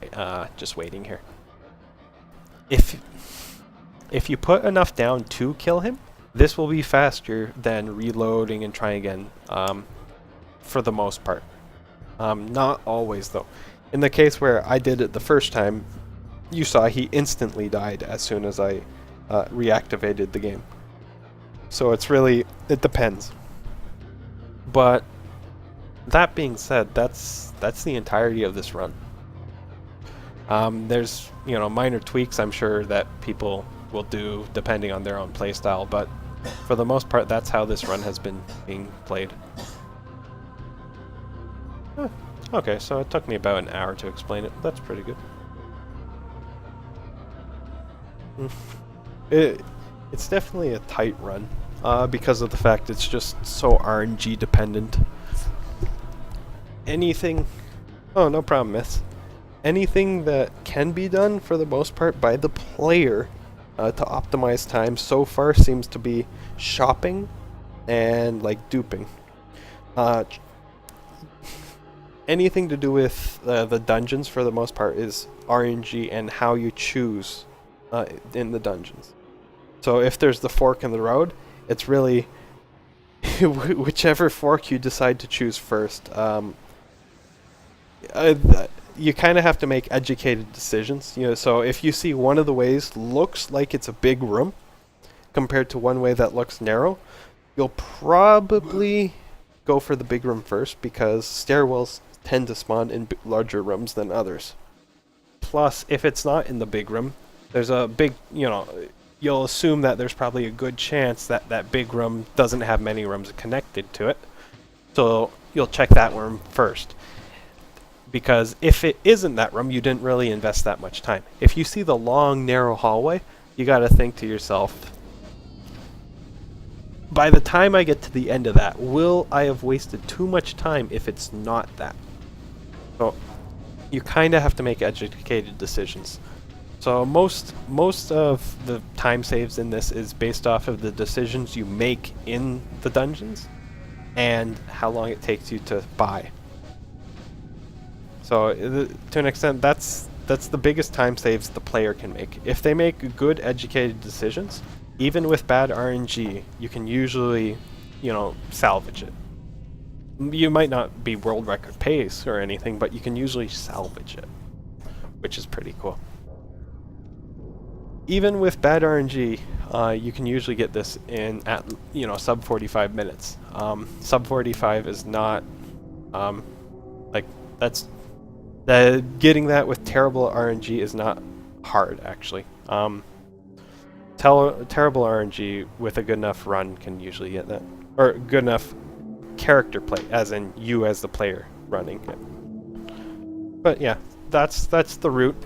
just waiting here. If you put enough down to kill him, this will be faster than reloading and trying again. For the most part. Not always, though. In the case where I did it the first time, you saw he instantly died as soon as I reactivated the game. So it depends. But that being said, that's the entirety of this run. There's, minor tweaks I'm sure that people will do depending on their own playstyle, but for the most part, that's how this run has been being played. Okay, so it took me about an hour to explain it. That's pretty good. It's definitely a tight run, because of the fact it's just so RNG dependent. Anything... Oh, no problem, miss. Anything that can be done, for the most part, by the player to optimize time so far seems to be shopping and, like, duping. Anything to do with the dungeons, for the most part, is RNG and how you choose in the dungeons. So if there's the fork in the road, it's really whichever fork you decide to choose first. You kind of have to make educated decisions. So if you see one of the ways looks like it's a big room compared to one way that looks narrow, you'll probably go for the big room first, because stairwells tend to spawn in larger rooms than others. Plus, if it's not in the big room, there's a big, you'll assume that there's probably a good chance that that big room doesn't have many rooms connected to it. So you'll check that room first. Because if it isn't that room, you didn't really invest that much time. If you see the long, narrow hallway, you gotta think to yourself, by the time I get to the end of that, will I have wasted too much time if it's not that? So you kind of have to make educated decisions. So most of the time saves in this is based off of the decisions you make in the dungeons and how long it takes you to buy. So to an extent, that's the biggest time saves the player can make. If they make good educated decisions, even with bad RNG, you can usually, salvage it. You might not be world record pace or anything, but you can usually salvage it, which is pretty cool. Even with bad RNG, you can usually get this in at sub 45 minutes. Sub 45 is not getting that with terrible RNG is not hard, actually. Terrible RNG with a good enough run can usually get that, or good enough character play, as in you as the player running it. But yeah, that's the route.